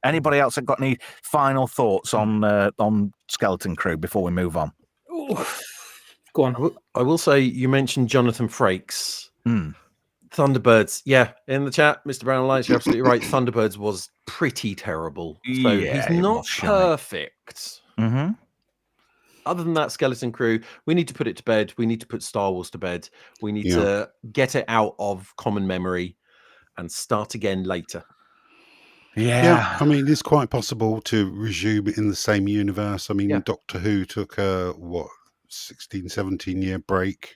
Anybody else that got any final thoughts on Skeleton Crew before we move on? Go on. I will say, you mentioned Jonathan Frakes. Thunderbirds, in the chat, Mr. Brown Lights, you're absolutely right. Thunderbirds was pretty terrible. So he's not perfect. Other than that, Skeleton Crew, we need to put it to bed. We need to put Star Wars to bed. We need to get it out of common memory and start again later. Yeah, I mean, it's quite possible to resume in the same universe. I mean, Doctor Who took a 16, 17-year break.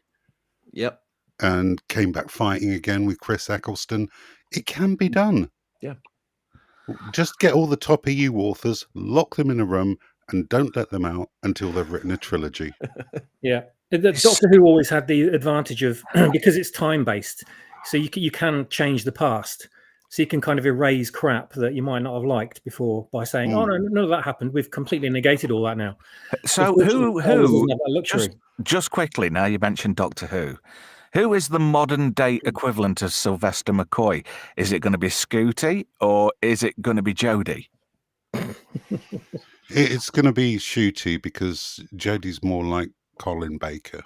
Yep. And came back fighting again with Chris Eccleston. It can be done. Yeah. Just get all the top EU authors, lock them in a room, and don't let them out until they've written a trilogy. The Doctor Who always had the advantage of, because it's time-based, so you can change the past. So you can kind of erase crap that you might not have liked before by saying, oh, no, none of that happened. We've completely negated all that now. So who just quickly, now you mentioned Doctor Who is the modern day equivalent of Sylvester McCoy? Is it going to be Scooty or is it going to be Jodie? It's going to be Shooty because Jodie's more like Colin Baker.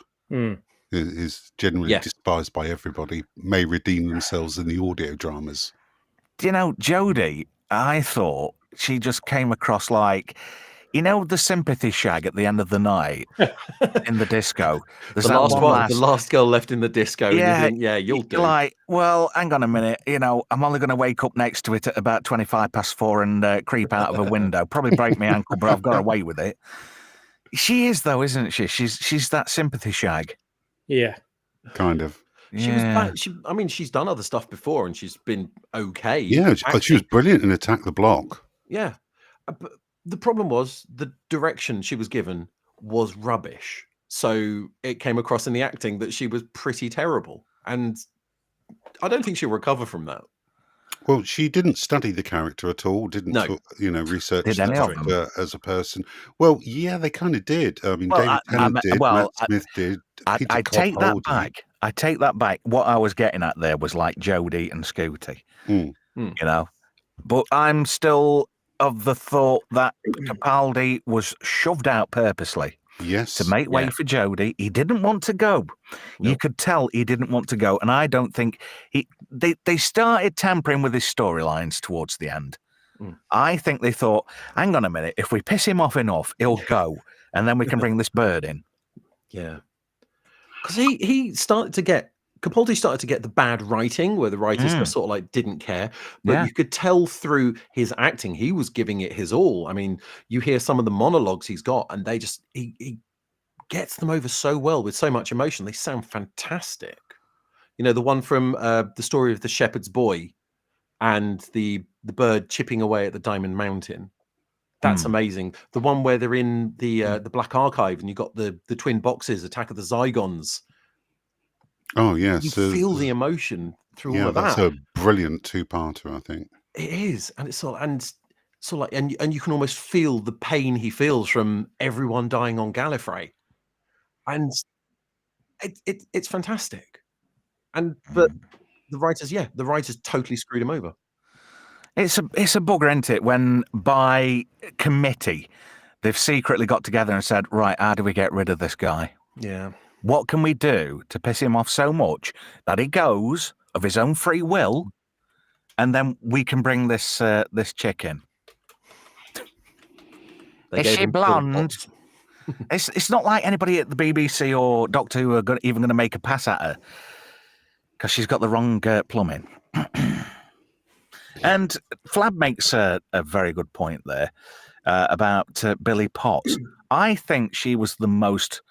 Is generally despised by everybody, may redeem themselves in the audio dramas. You know, Jodie, I thought she just came across like, you know, the sympathy shag at the end of the night in the disco. The last girl left in the disco. Yeah, and you think, you'll do. Like, well, hang on a minute. You know, I'm only going to wake up next to it at about 4:25 and creep out of a window. Probably break my ankle, but I've got away with it. She is, though, isn't she? She's that sympathy shag. Yeah, kind of. She was back. I mean, she's done other stuff before, and she's been okay. Yeah, she was brilliant in Attack the Block. Yeah, but the problem was the direction she was given was rubbish. So it came across in the acting that she was pretty terrible, and I don't think she'll recover from that. Well, she didn't study the character at all. Didn't research the character as a person. Well, yeah, they kind of did. I mean, David Tennant did. Matt Smith did. I take that back. I take that back. What I was getting at there was like Jodie and Scooty, you know. But I'm still of the thought that Capaldi was shoved out purposely. Yes. To make way for Jodie. He didn't want to go. You could tell he didn't want to go. And I don't think they started tampering with his storylines towards the end. I think they thought, hang on a minute, if we piss him off enough, he'll go. And then we can bring this bird in. Yeah. Because Capaldi started to get the bad writing where the writers just sort of like didn't care. But you could tell through his acting, he was giving it his all. I mean, you hear some of the monologues he's got and he gets them over so well with so much emotion. They sound fantastic. You know, the one from the story of the shepherd's boy and the bird chipping away at the Diamond Mountain. That's amazing. The one where they're in the Black Archive and you got the twin boxes, Attack of the Zygons. Oh yes, you feel the emotion through all of that. That's a brilliant two-parter, I think. It is, and it's and you can almost feel the pain he feels from everyone dying on Gallifrey, and it's fantastic. But the writers totally screwed him over. It's a bugger, isn't it, when by committee they've secretly got together and said, right, how do we get rid of this guy? Yeah. What can we do to piss him off so much that he goes of his own free will, and then we can bring this chick in? Is she blonde? It's not like anybody at the BBC or Doctor Who are even going to make a pass at her. because she's got the wrong plumbing. And Flab makes a very good point there about Billy Potts. I think she was the most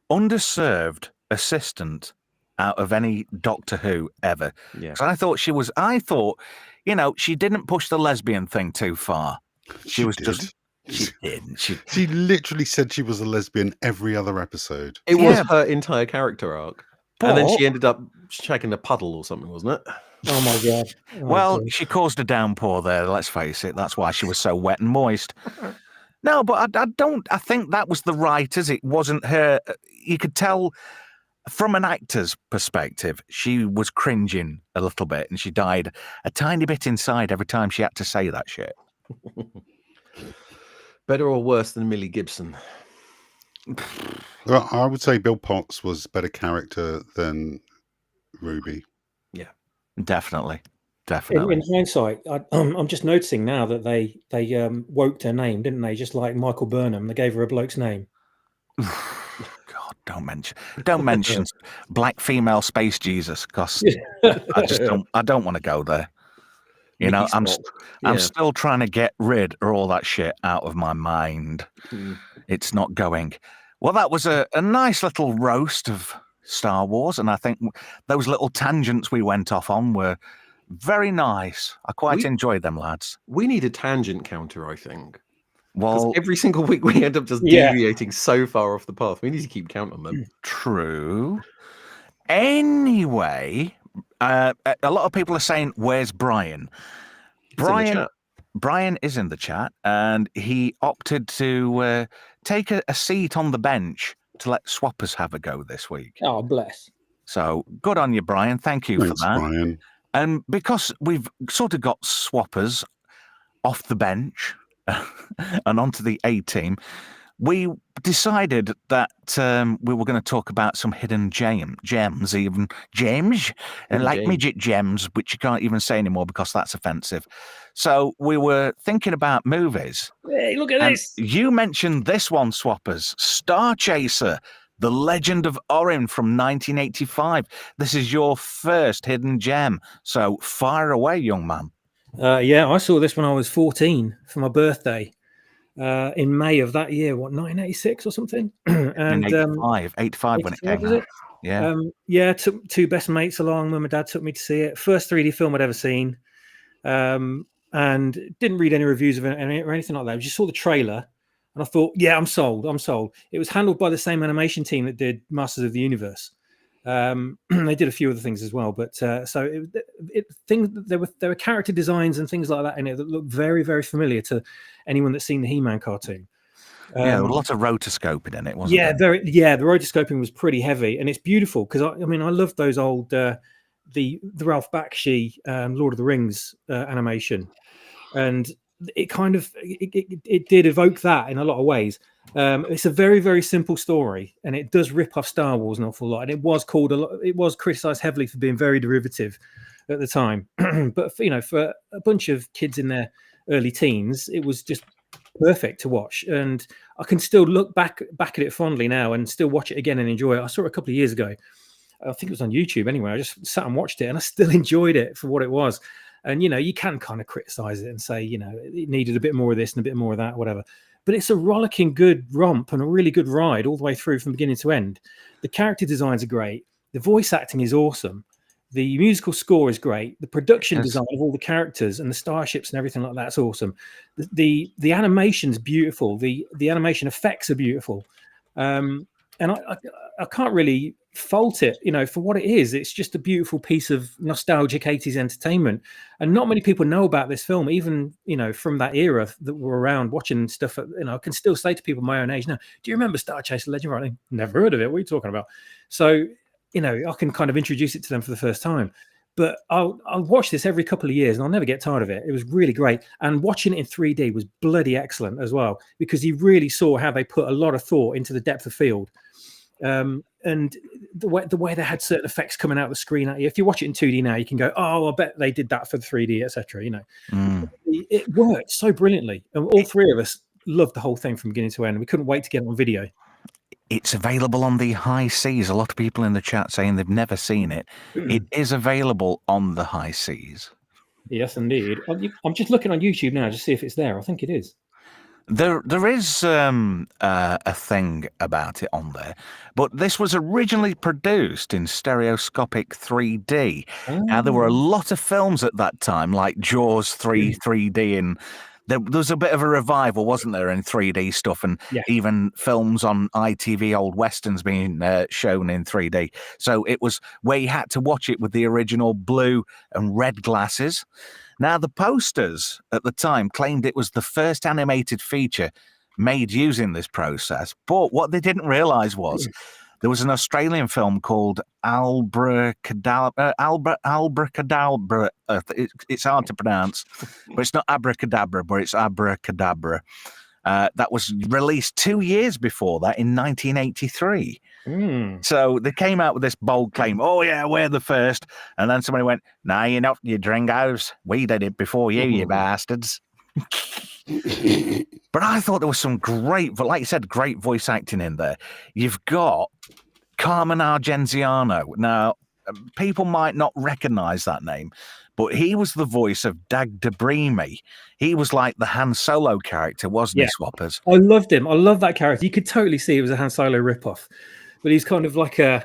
underserved assistant out of any Doctor Who ever. Yeah. So I thought, she didn't push the lesbian thing too far. She literally said she was a lesbian every other episode. It was her entire character arc. And then she ended up shagging a puddle or something, wasn't it? Oh my god! Well, she caused a downpour there. Let's face it. That's why she was so wet and moist. No, but I think that was the writers. It wasn't her. You could tell from an actor's perspective, she was cringing a little bit, and she died a tiny bit inside every time she had to say that shit. Better or worse than Millie Gibson? Well, I would say Bill Potts was a better character than Ruby. Yeah, definitely. In hindsight, I'm just noticing now that they woke her name, didn't they? Just like Michael Burnham, they gave her a bloke's name. God, don't mention black female space Jesus, because I don't want to go there. You know, I'm still trying to get rid of all that shit out of my mind. It's not going. Well, that was a nice little roast of Star Wars, and I think those little tangents we went off on were very nice. I quite enjoyed them, lads. We need a tangent counter, I think. Well, every single week we end up just deviating so far off the path. We need to keep count on them. True. Anyway, a lot of people are saying, "Where's Brian?" Brian is in the chat, and he opted to take a seat on the bench to let Swappers have a go this week. Oh, bless. So good on you, Brian. Thank you for that. Brian. And because we've sort of got Swappers off the bench and onto the A team, we decided that we were going to talk about some hidden gems, midget gems, which you can't even say anymore because that's offensive. So we were thinking about movies. Hey, look at this. You mentioned this one, Swappers, Star Chaser, The Legend of Orin from 1985. This is your first hidden gem. So fire away, young man. I saw this when I was 14 for my birthday. In May of that year, 1986 or something? And 85 when it came out. Yeah. Took two best mates along. Mum and Dad took me to see it. First 3D film I'd ever seen, and didn't read any reviews of it or anything like that. I just saw the trailer, and I thought, yeah, I'm sold. It was handled by the same animation team that did Masters of the Universe. They did a few other things as well, but there were character designs and things like that in it that looked very, very familiar to anyone that's seen the He-Man cartoon. There was a lot of rotoscoping in it, wasn't there? The rotoscoping was pretty heavy, and it's beautiful because I love those old the Ralph Bakshi Lord of the Rings animation, and it kind of it did evoke that in a lot of ways. It's a very, very simple story, and it does rip off Star Wars an awful lot. And it was criticized heavily for being very derivative at the time. But for a bunch of kids in their early teens, it was just perfect to watch. And I can still look back at it fondly now and still watch it again and enjoy it. I saw it a couple of years ago. I think it was on YouTube anyway. I just sat and watched it, and I still enjoyed it for what it was. And you can kind of criticize it and say it needed a bit more of this and a bit more of that, whatever. But it's a rollicking good romp and a really good ride all the way through from beginning to end. The character designs are great. The voice acting is awesome. The musical score is great. The production design of all the characters and the starships and everything like that's awesome. The animation's beautiful. The animation effects are beautiful. And I can't really fault it, for what it is. It's just a beautiful piece of nostalgic 80s entertainment. And not many people know about this film, even, from that era that were around watching stuff. I can still say to people my own age now, do you remember Star Chaser Legend of Orin? Never heard of it. What are you talking about? So, I can kind of introduce it to them for the first time. But I'll watch this every couple of years and I'll never get tired of it. It was really great. And watching it in 3D was bloody excellent as well, because you really saw how they put a lot of thought into the depth of field. And the way they had certain effects coming out of the screen at you. If you watch it in 2D now, you can go, oh, I bet they did that for the 3D, etc. It worked so brilliantly. And all three of us loved the whole thing from beginning to end. We couldn't wait to get it on video. It's available on the high seas. A lot of people in the chat saying they've never seen it. It is available on the high seas. Yes, indeed. I'm just looking on YouTube now to see if it's there. I think it is. There is a thing about it on there, but this was originally produced in stereoscopic 3D. Now, there were a lot of films at that time, like Jaws 3D, and there was a bit of a revival, wasn't there, in 3D stuff, and even films on ITV old westerns being shown in 3D. So it was where you had to watch it with the original blue and red glasses. Now, the posters at the time claimed it was the first animated feature made using this process, but what they didn't realise was there was an Australian film called Abracadabra. It's hard to pronounce, but it's not abracadabra, but it's abracadabra. That was released 2 years before that in 1983. So they came out with this bold claim, oh yeah, we're the first. And then somebody went, nah, you're not, you dringos. We did it before you, you bastards. But I thought there was some great, but like you said, great voice acting in there. You've got Carmen Argenziano. Now, people might not recognize that name, but he was the voice of Dag Debrimi. He was like the Han Solo character, wasn't he, Swappers? I loved him. I love that character. You could totally see it was a Han Solo ripoff, but he's kind of like an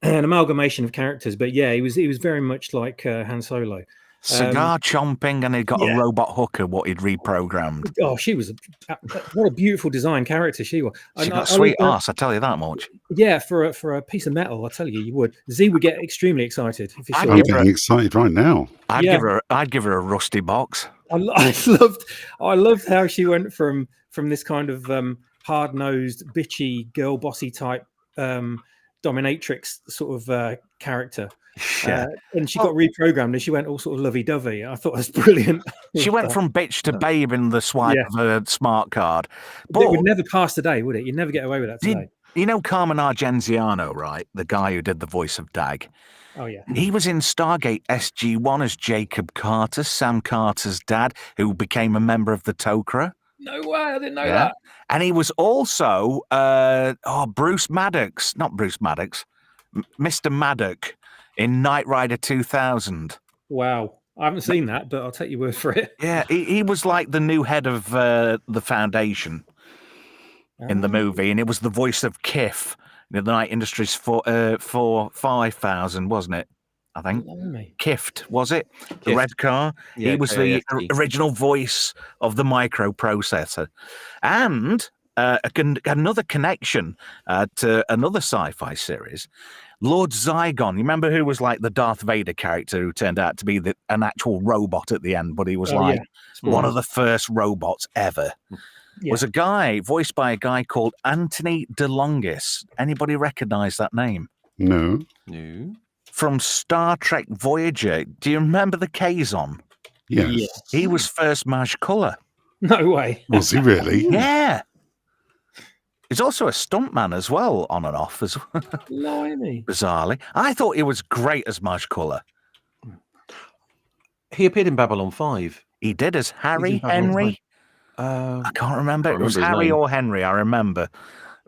amalgamation of characters. But yeah, he was very much like Han Solo. Cigar chomping, and he'd got a robot hooker, what he'd reprogrammed. Oh, she was what a beautiful design character she was. She got a sweet ass, I tell you that much. Yeah, for a piece of metal, I tell you would. Z would get extremely excited. If I'm getting excited right now. I'd give her a rusty box. I loved how she went from this kind of hard-nosed, bitchy, girl bossy type dominatrix sort of character. And she got reprogrammed and she went all sort of lovey-dovey. I thought it was brilliant. She went from bitch to babe in the swipe of a smart card. But it would never pass today, would it? You'd never get away with that today. You know Carmen Argenziano, right? The guy who did the voice of Dag. Oh, yeah. He was in Stargate SG-1 as Jacob Carter, Sam Carter's dad, who became a member of the Tok'ra. No way, I didn't know that. And he was also Bruce Maddox, not Bruce Maddox, Mr. Maddox in Knight Rider 2000. Wow. I haven't seen that, but I'll take your word for it. Yeah, he was like the new head of the Foundation in the movie, and it was the voice of Kif, the Night Industries 5000, wasn't it? I think. Kift, was it? The red car. Yeah, he was the original voice of the microprocessor. And another connection to another sci-fi series, Lord Zygon. You remember who was like the Darth Vader character who turned out to be an actual robot at the end, but he was one of the first robots ever. Was a guy voiced by a guy called Anthony DeLongis. Anybody recognize that name? No. From Star Trek Voyager. Do you remember the Kazon? Yes. He was first Maj Colour. No way. Was he really? Yeah. He's also a stuntman as well, on and off as well. Blimey. Bizarrely. I thought he was great as Maj Colour. He appeared in Babylon 5. He did as Harry Henry. I can't remember. It was Harry or Henry, I remember.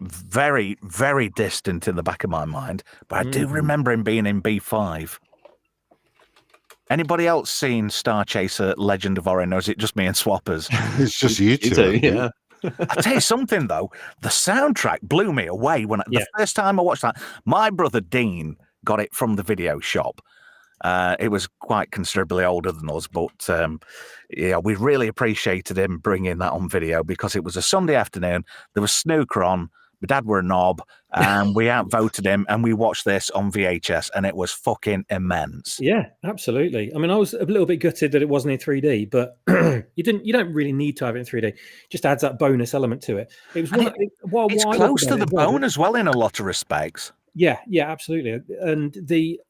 Very, very distant in the back of my mind. But I do remember him being in B5. Anybody else seen Star Chaser Legend of Orion, or is it just me and Swappers? It's just you two. Yeah. I'll tell you something, though. The soundtrack blew me away. The first time I watched that, my brother Dean got it from the video shop. It was quite considerably older than us, but we really appreciated him bringing that on video because it was a Sunday afternoon. There was snooker on. My dad were a knob, and we outvoted him, and we watched this on VHS, and it was fucking immense. Yeah, absolutely. I mean, I was a little bit gutted that it wasn't in 3D, but you don't really need to have it in 3D. It just adds that bonus element to it. It was it's close to the bone as well in a lot of respects. Yeah, absolutely. And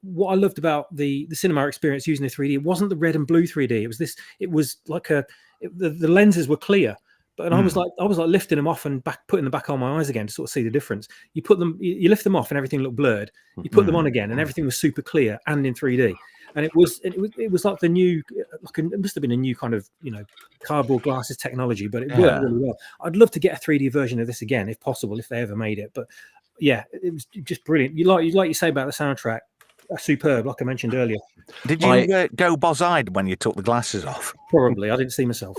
what I loved about the cinema experience using the 3D, it wasn't the red and blue 3D. It was like the lenses were clear. And I was like lifting them off and putting them back on my eyes again to sort of see the difference. You lift them off and everything looked blurred. You put them on again and everything was super clear and in 3D. And it was like the new, it must have been a new kind of cardboard glasses technology, but it worked really well. I'd love to get a 3D version of this again if possible, if they ever made it. But yeah, it was just brilliant. You like you say about the soundtrack, superb. Like I mentioned earlier. Did you go boz-eyed when you took the glasses off? Probably, I didn't see myself.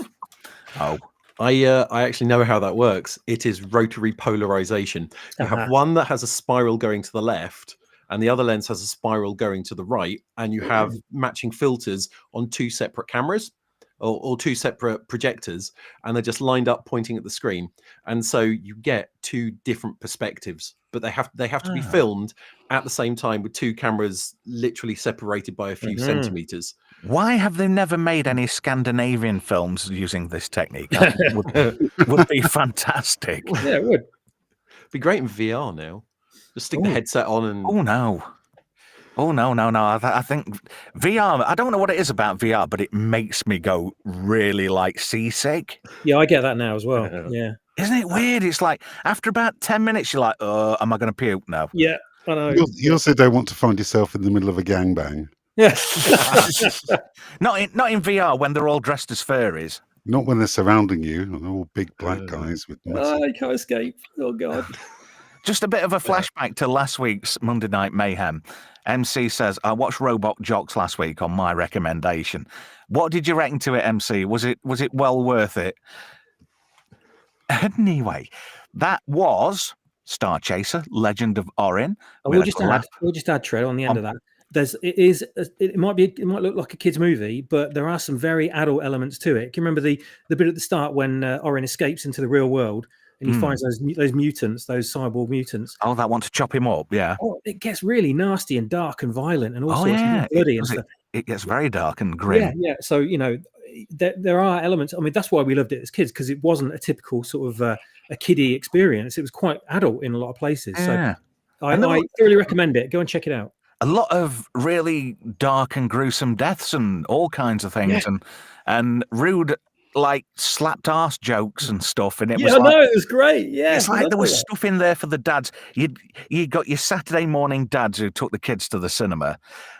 Oh, I actually know how that works. It is rotary polarization. You have one that has a spiral going to the left, and the other lens has a spiral going to the right, and you have matching filters on 2 separate cameras or 2 separate projectors, and they're just lined up pointing at the screen. And so you get 2 different perspectives, but they have to be filmed at the same time with 2 cameras literally separated by a few centimeters. why have they never made any Scandinavian films using this technique? That would be fantastic. Yeah, it would be great in VR now. Just stick the headset on and Oh no! I think VR. I don't know what it is about VR, but it makes me go really like seasick. Yeah, I get that now as well. Yeah, isn't it weird? It's like after about 10 minutes, you're like, am I going to puke now? Yeah, I know. You also don't want to find yourself in the middle of a gangbang. Yeah, not in VR when they're all dressed as furries. Not when they're surrounding you, and they're all big black guys with. I can't escape. Oh God. Just a bit of a flashback to last week's Monday Night Mayhem. MC says, I watched Robot Jocks last week on my recommendation. What did you reckon to it, MC? Was it well worth it? Anyway, that was Star Chaser, Legend of Orin. We'll just add Tread on the end of that. It might look like a kid's movie, but there are some very adult elements to it. Can you remember the bit at the start when Orin escapes into the real world? And he finds those mutants, those cyborg mutants. Oh, that want to chop him up, yeah. Oh, it gets really nasty and dark and violent and all sorts of bloody and stuff. It gets very dark and grim. Yeah. So, there are elements. I mean, that's why we loved it as kids, because it wasn't a typical sort of a kiddie experience. It was quite adult in a lot of places. Yeah. So I thoroughly recommend it. Go and check it out. A lot of really dark and gruesome deaths and all kinds of things, and rude, like slapped arse jokes and stuff, and it was it was great. Yeah, it's like there was stuff in there for the dads. You got your Saturday morning dads who took the kids to the cinema,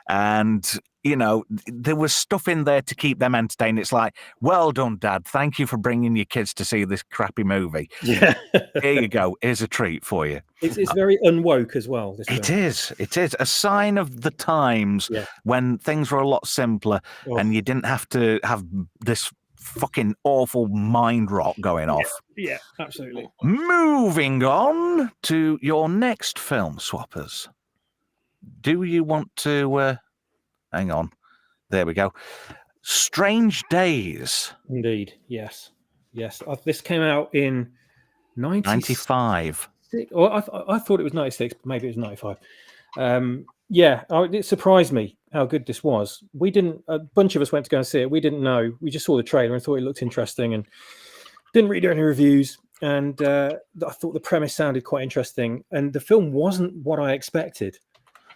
and there was stuff in there to keep them entertained. It's like, well done, Dad. Thank you for bringing your kids to see this crappy movie. Yeah, here you go. Here's a treat for you. It's very unwoke as well. It is a sign of the times when things were a lot simpler, and you didn't have to have this fucking awful mind rot going off. Yeah, absolutely. Moving on to your next film, Swappers. Do you want to hang on? There we go. Strange Days. Indeed, yes. This came out in 95. Well, I thought it was 96, but maybe it was 95. It surprised me how good this was. A bunch of us went to go and see it. We didn't know. We just saw the trailer and thought it looked interesting and didn't read any reviews. And I thought the premise sounded quite interesting. And the film wasn't what I expected.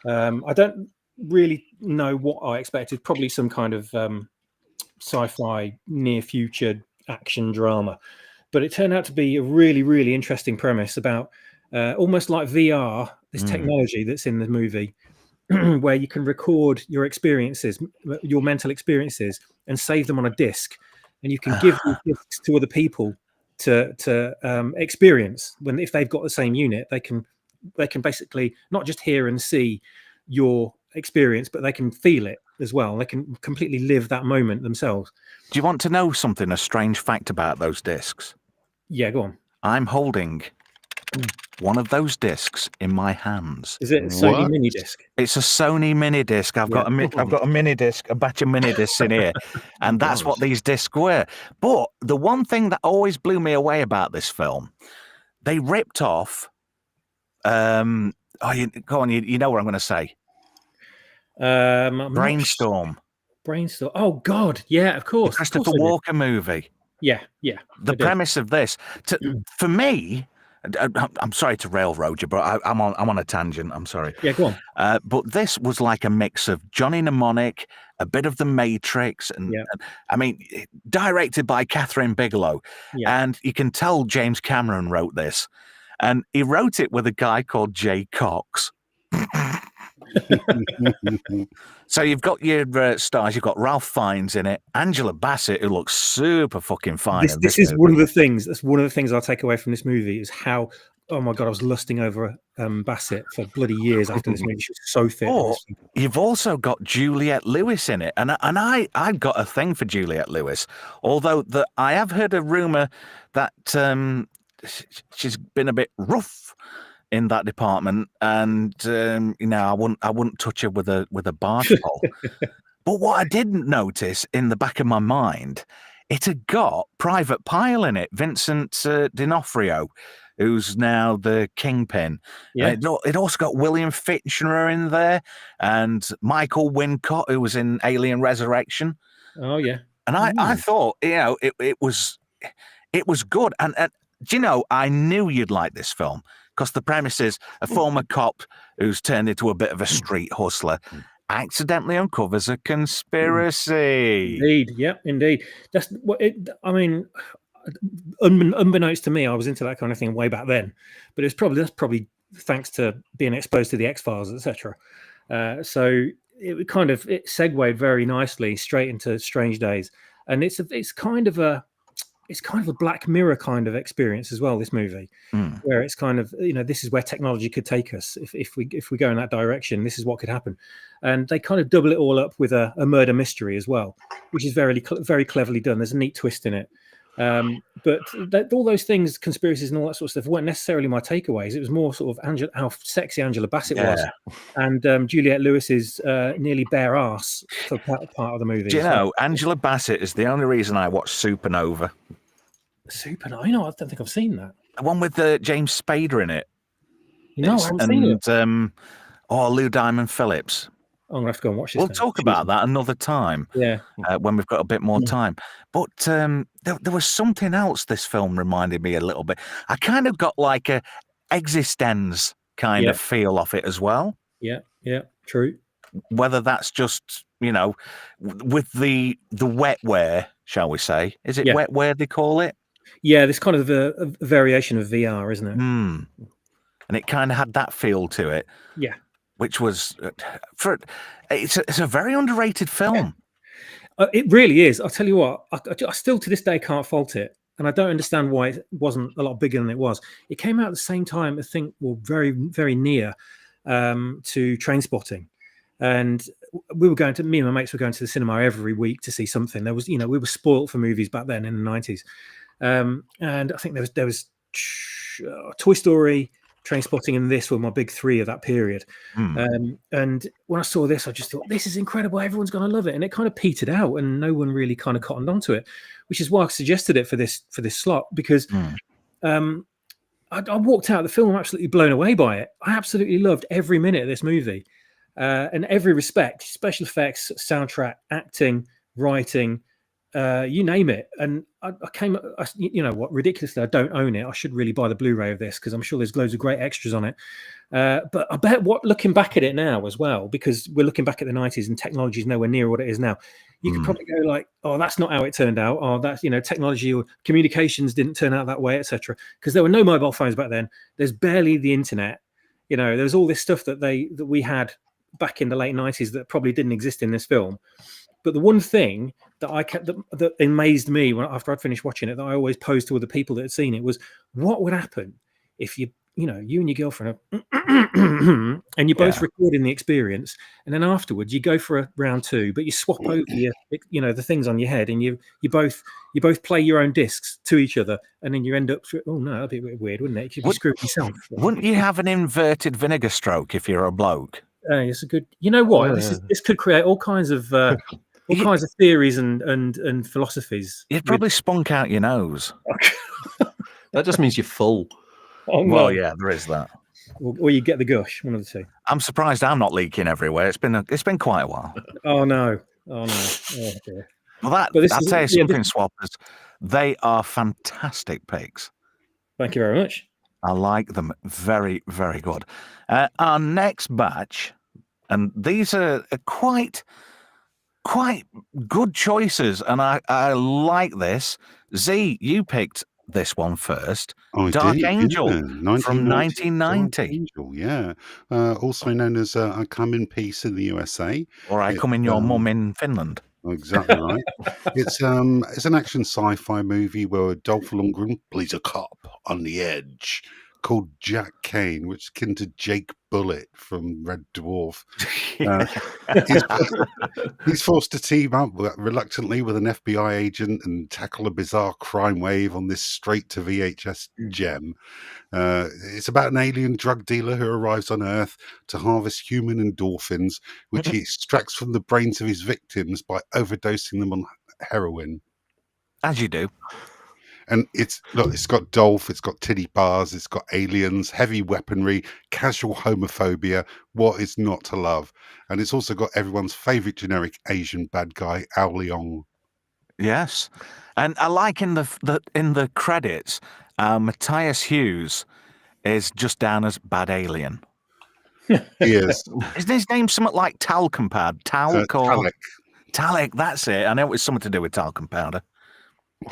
I don't really know what I expected. Probably some kind of sci-fi near future action drama. But it turned out to be a really, really interesting premise about almost like VR, this technology that's in the movie, where you can record your experiences, your mental experiences, and save them on a disc, and you can give these discs to other people to experience. If they've got the same unit, they can basically not just hear and see your experience, but they can feel it as well. They can completely live that moment themselves. Do you want to know something? A strange fact about those discs? Yeah, go on. I'm holding one of those discs in my hands. Is it a Sony mini disc? It's a Sony mini disc. I've got a mini disc, a batch of mini discs in here, and that's what these discs were. But the one thing that always blew me away about this film, they ripped off. Go on, you know what I'm going to say. Brainstorm. Brainstorm. Oh God, yeah, of course. The Christopher Walken movie. Yeah. The premise of this, for me, I'm sorry to railroad you, but I'm on a tangent. I'm sorry. Yeah, go on. But this was like a mix of Johnny Mnemonic, a bit of The Matrix, and I mean, directed by Catherine Bigelow. Yeah. And you can tell James Cameron wrote this, and he wrote it with a guy called Jay Cox. So you've got your stars. You've got Ralph Fiennes in it, Angela Bassett, who looks super fucking fine. This is one of the things. That's one of the things I'll take away from this movie is how oh my god, I was lusting over Bassett for bloody years after this movie. She was so fit. in Or this film. you've also got Juliette Lewis in it, and I've got a thing for Juliette Lewis. Although I have heard a rumor that she's been a bit rough in that department, and I wouldn't touch her with a barge pole. But what I didn't notice in the back of my mind, it had got Private Pile in it, Vincent D'Onofrio, who's now the Kingpin. Yeah. It also got William Fichtner in there, and Michael Wincott, who was in Alien Resurrection. Oh yeah. And I thought, it was good. And do you know, I knew you'd like this film because the premise is a former cop who's turned into a bit of a street hustler accidentally uncovers a conspiracy. Indeed, yeah, indeed. That's what I mean. Unbeknownst to me, I was into that kind of thing way back then, but that's probably thanks to being exposed to the X-Files, etc. So it segued very nicely straight into Strange Days, and it's kind of a Black Mirror kind of experience as well. This movie, where it's kind of this is where technology could take us if we go in that direction. This is what could happen, and they kind of double it all up with a murder mystery as well, which is very cleverly done. There's a neat twist in it. But all those things, conspiracies and all that sort of stuff, weren't necessarily my takeaways. It was more sort of how sexy Angela Bassett was, and Juliette Lewis's nearly bare ass for part of the movie. Do you know, Angela Bassett is the only reason I watched Supernova. Supernova? I don't think I've seen that. The one with James Spader in it. No, I haven't seen it. Lou Diamond Phillips. I'm gonna have to go and watch this. We'll talk about that another time. Yeah, when we've got a bit more time. But there was something else this film reminded me a little bit. I kind of got like a Existenz kind of feel off it as well. Yeah, true. Whether that's just with the wetware, shall we say? Is it wetware they call it? Yeah, this kind of a variation of VR, isn't it? And it kind of had that feel to it. Yeah. Which was it's a very underrated film. It really is. I'll tell you what, I still to this day can't fault it, and I don't understand why it wasn't a lot bigger than it was. It came out at the same time, I think, very, very near to Trainspotting, and me and my mates were going to the cinema every week to see something. There was, we were spoilt for movies back then in the 90s, and I think there was Toy Story, Trainspotting, and this were my big three of that period. And when I saw this, I just thought, this is incredible. Everyone's going to love it. And it kind of petered out, and no one really kind of cottoned onto it, which is why I suggested it for this slot, because I walked out of the film absolutely blown away by it. I absolutely loved every minute of this movie, in every respect: special effects, soundtrack, acting, writing, you name it. And ridiculously, I don't own it. I should really buy the Blu-ray of this because I'm sure there's loads of great extras on it. But I bet looking back at it now as well, because we're looking back at the 90s and technology is nowhere near what it is now. You could probably go like, oh, that's not how it turned out. Oh, that's, technology or communications didn't turn out that way, etc. Because there were no mobile phones back then. There's barely the internet. There was all this stuff that we had back in the late 90s that probably didn't exist in this film. But the one thing that that amazed me after I'd finished watching it, that I always posed to other people that had seen it, was what would happen if you and your girlfriend are and you're both recording the experience, and then afterwards you go for a round two, but you swap over the things on your head, and you both play your own discs to each other, and then you end up. Oh no, that'd be a bit weird, wouldn't it? If you screw yourself. Wouldn't you have an inverted vinegar stroke if you're a bloke? It's a good. You know what? This could create all kinds of. All kinds of theories and philosophies. You'd probably spunk out your nose. That just means you're full. Oh, well, yeah, there is that. Or you get the gush, one of the two. I'm surprised I'm not leaking everywhere. It's been quite a while. Oh no! Oh dear. Well, I'd say something, swappers. They are fantastic picks. Thank you very much. I like them. Very, very good. Our next batch, and these are quite good choices, and I like this. Z, you picked this one first. Dark Angel from 1990. Dark Angel, yeah. Also known as I Come in Peace in the USA. Or I Come in Your Mum in Finland. Exactly right. It's an action sci-fi movie where Dolph Lundgren plays a cop on the edge, called Jack Kane, which is akin to Jake Bullet from Red Dwarf. He's forced to team up reluctantly with an FBI agent and tackle a bizarre crime wave on this straight to VHS gem. It's about an alien drug dealer who arrives on Earth to harvest human endorphins, which he extracts from the brains of his victims by overdosing them on heroin. As you do. And it's got Dolph, it's got titty bars, it's got aliens, heavy weaponry, casual homophobia. What is not to love? And it's also got everyone's favorite generic Asian bad guy, Ao Leong. Yes, and I like in the credits, Matthias Hughes is just down as bad alien. He is. Isn't his name something like talcum powder? Talc, that's it. I know it was something to do with talcum powder.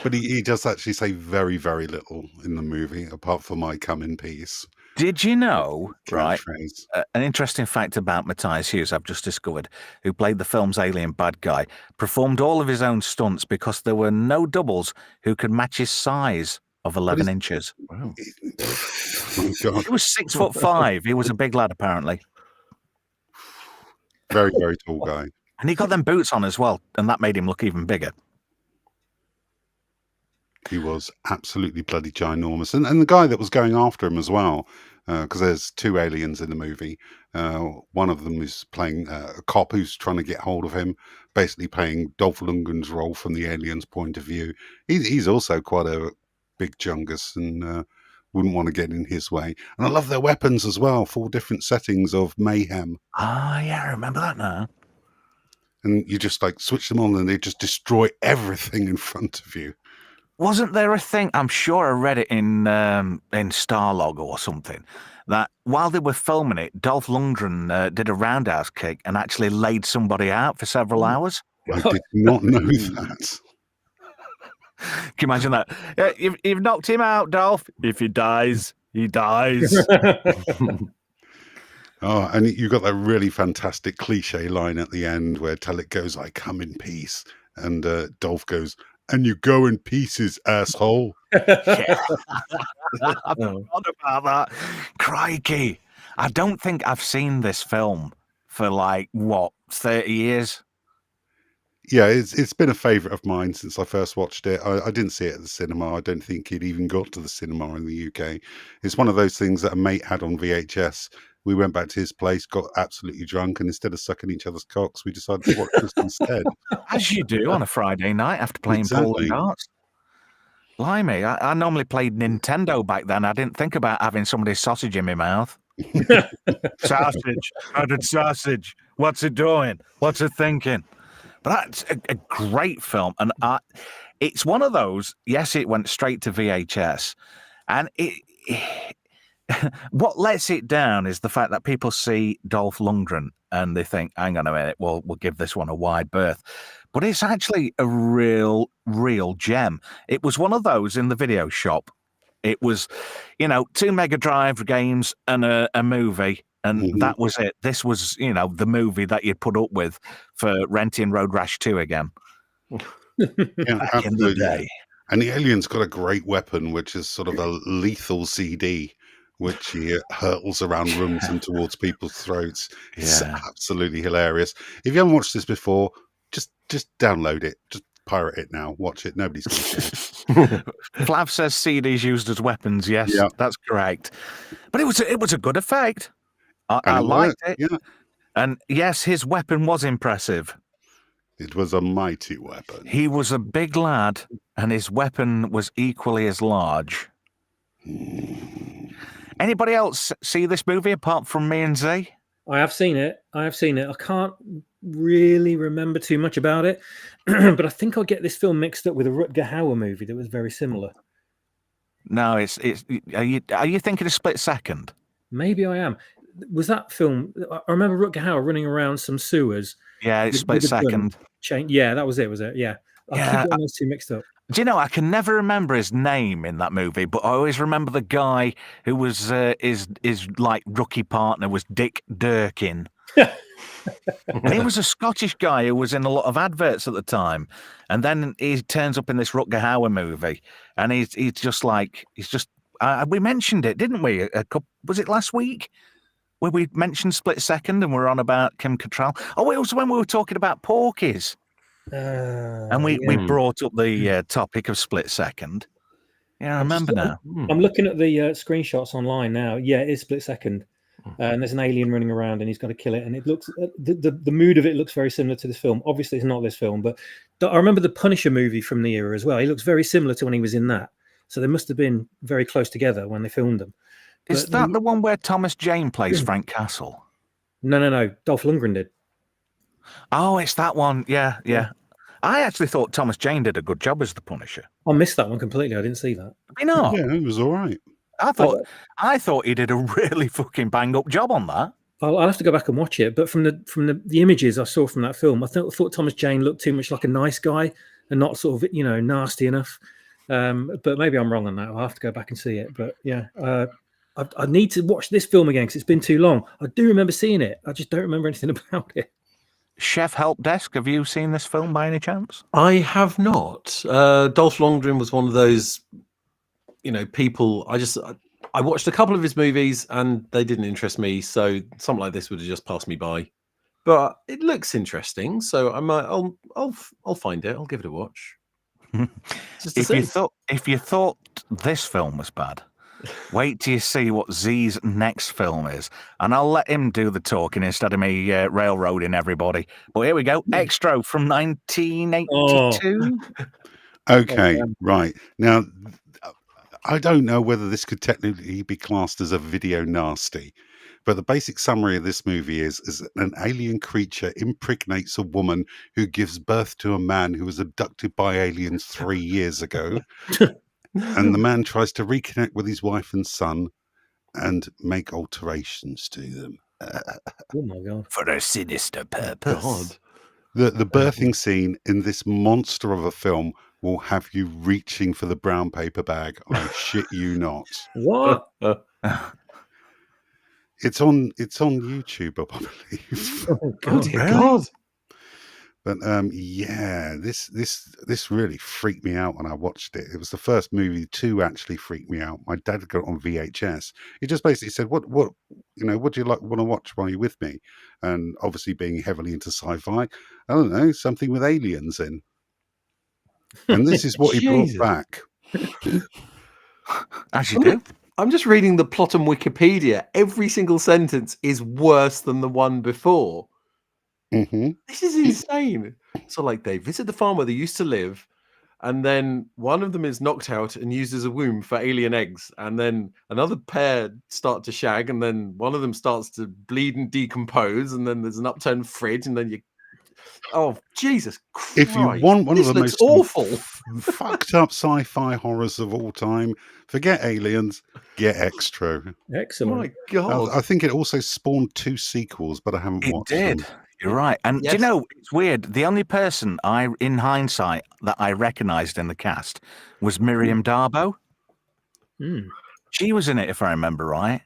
But he does actually say very, very little in the movie, apart from I come in peace. Did you know, right, Catchphrase. an interesting fact about Matthias Hughes I've just discovered, who played the film's alien bad guy, performed all of his own stunts because there were no doubles who could match his size of 11 inches. Wow. Oh, God. He was 6'5". He was a big lad, apparently. Very, very tall guy. And he got them boots on as well, and that made him look even bigger. He was absolutely bloody ginormous. And the guy that was going after him as well, because there's two aliens in the movie. One of them is playing a cop who's trying to get hold of him, basically playing Dolph Lundgren's role from the alien's point of view. He's also quite a big jungus and wouldn't want to get in his way. And I love their weapons as well, 4 different settings of Mayhem. Ah, yeah, I remember that now. And you just like switch them on and they just destroy everything in front of you. Wasn't there a thing, I'm sure I read it in Starlog or something, that while they were filming it, Dolph Lundgren did a roundhouse kick and actually laid somebody out for several hours? I did not know that. Can you imagine that? You've knocked him out, Dolph. If he dies, he dies. Oh, and you got that really fantastic cliche line at the end where Talit goes, I come in peace. And Dolph goes, and you go in pieces, asshole. Yeah. I forgot about that. Crikey. I don't think I've seen this film for 30 years? Yeah, it's been a favourite of mine since I first watched it. I didn't see it at the cinema. I don't think it even got to the cinema in the UK. It's one of those things that a mate had on VHS. We went back to his place, got absolutely drunk, and instead of sucking each other's cocks, we decided to watch this instead. As you do on a Friday night after playing pool and darts. Blimey, I normally played Nintendo back then. I didn't think about having somebody's sausage in my mouth. Sausage, added sausage. What's it doing? What's it thinking? But that's a great film. And it's one of those, yes, it went straight to VHS. And what lets it down is the fact that people see Dolph Lundgren and they think, hang on a minute, we'll give this one a wide berth. But it's actually a real gem. It was one of those in the video shop. It was, 2 Mega Drive games and a movie, and that was it. This was, the movie that you'd put up with for renting Road Rash 2 again. Yeah, Back in the day. And the alien's got a great weapon, which is sort of a lethal CD, which he hurtles around rooms and towards people's throats. It's absolutely hilarious. If you haven't watched this before, just download it. Just pirate it now. Watch it. Nobody's going to care. Flav says CDs used as weapons. Yes, that's correct. But it was a good effect. I liked it. Yeah. And yes, his weapon was impressive. It was a mighty weapon. He was a big lad, and his weapon was equally as large. Anybody else see this movie apart from me and Z? I have seen it. I can't really remember too much about it, but I think I'll get this film mixed up with a Rutger Hauer movie that was very similar. No, it's. Are you thinking of Split Second? Maybe I am. Was that film? I remember Rutger Hauer running around some sewers. Yeah, it's Split Second. Yeah, that was it. Was it? Yeah. I keep getting those two mixed up. Do you know, I can never remember his name in that movie, but I always remember the guy who was his rookie partner was Dick Durkin. And he was a Scottish guy who was in a lot of adverts at the time. And then he turns up in this Rutger Hauer movie, and he's just We mentioned it, didn't we? Was it last week? Where we mentioned Split Second and we're on about Kim Cattrall. Oh, it was when we were talking about Porky's. And we brought up the topic of Split Second. Yeah, I remember now. I'm looking at the screenshots online now. Yeah, it is Split Second. And there's an alien running around and he's got to kill it. And it looks, the mood of it looks very similar to this film. Obviously, it's not this film, but I remember the Punisher movie from the era as well. He looks very similar to when he was in that. So they must have been very close together when they filmed them. Is that the one where Thomas Jane plays Frank Castle? No. Dolph Lundgren did. Oh, it's that one. Yeah. I actually thought Thomas Jane did a good job as the Punisher. I missed that one completely. I didn't see that. You know? Yeah, it was all right. I thought he did a really fucking bang up job on that. I'll have to go back and watch it. But from the images I saw from that film, I thought Thomas Jane looked too much like a nice guy and not sort of nasty enough. But maybe I'm wrong on that. I'll have to go back and see it. But yeah, I need to watch this film again because it's been too long. I do remember seeing it. I just don't remember anything about it. Chef Help Desk, have you seen this film by any chance? I have not. Dolph Lundgren was one of those, people. I watched a couple of his movies and they didn't interest me. So something like this would have just passed me by. But it looks interesting, so I'll find it. I'll give it a watch. If you thought this film was bad, wait till you see what Z's next film is, and I'll let him do the talking instead of me railroading everybody. But here we go, Extra from 1982. Okay, right now, I don't know whether this could technically be classed as a video nasty. But the basic summary of this movie is an alien creature impregnates a woman who gives birth to a man who was abducted by aliens 3 years ago. And the man tries to reconnect with his wife and son and make alterations to them. Oh my God. For a sinister purpose. The birthing scene in this monster of a film will have you reaching for the brown paper bag. I shit you not. What? It's on YouTube, I believe. Oh dear God. But yeah, this really freaked me out when I watched it. It was the first movie to actually freak me out. My dad got it on VHS. He just basically said, "What do you want to watch while you're with me?" And obviously, being heavily into sci-fi, I don't know, something with aliens in. And this is what he brought back. As you do. I'm just reading the plot on Wikipedia. Every single sentence is worse than the one before. Mm-hmm. This is insane. So, like, they visit the farm where they used to live, and then one of them is knocked out and used as a womb for alien eggs, and then another pair start to shag, and then one of them starts to bleed and decompose, and then there's an upturned fridge, and then you... Oh, Jesus Christ. If you want one of the most awful, fucked up sci-fi horrors of all time, forget aliens, get Extra. Excellent. Oh my God. I think it also spawned 2 sequels, but I haven't watched them. You're right. And Yes. do you know, it's weird. The only person in hindsight, that I recognised in the cast was Miriam Darbo. She was in it, if I remember right.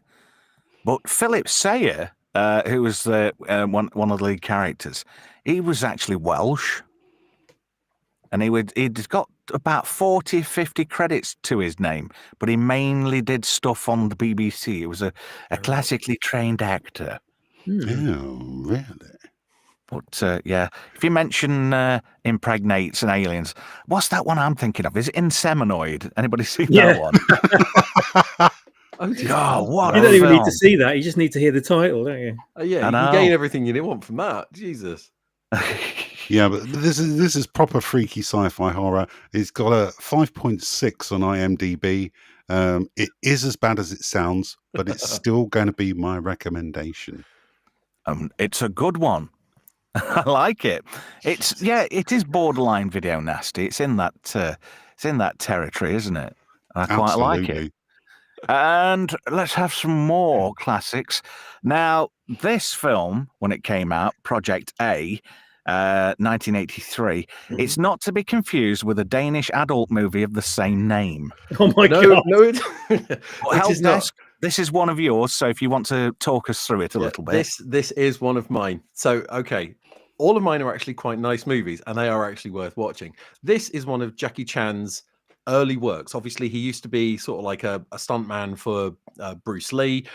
But Philip Sayer, who was one of the lead characters, he was actually Welsh. And he'd got about 40, 50 credits to his name, but he mainly did stuff on the BBC. He was a classically trained actor. Oh, really? But yeah, if you mention impregnates and aliens, what's that one I'm thinking of? Is it Inseminoid? Anybody seen that one? Oh, what You a don't even need to film. see that. You just need to hear the title, don't you? Yeah, I you know. can gain everything you want from that. Jesus. Yeah, but this is proper freaky sci-fi horror. It's got a 5.6 on IMDb. It is as bad as it sounds, but it's still going to be my recommendation. It's a good one. I like it. It is borderline video nasty. It's in that territory, isn't it? I quite like it. And let's have some more classics. Now, this film, when it came out, Project A, 1983, it's not to be confused with a Danish adult movie of the same name. Oh my God. No, Help Desk, this is one of yours, so if you want to talk us through it a little bit. This is one of mine. So, okay, all of mine are actually quite nice movies, and they are actually worth watching. This is one of Jackie Chan's early works. Obviously, he used to be sort of like a stuntman for Bruce Lee,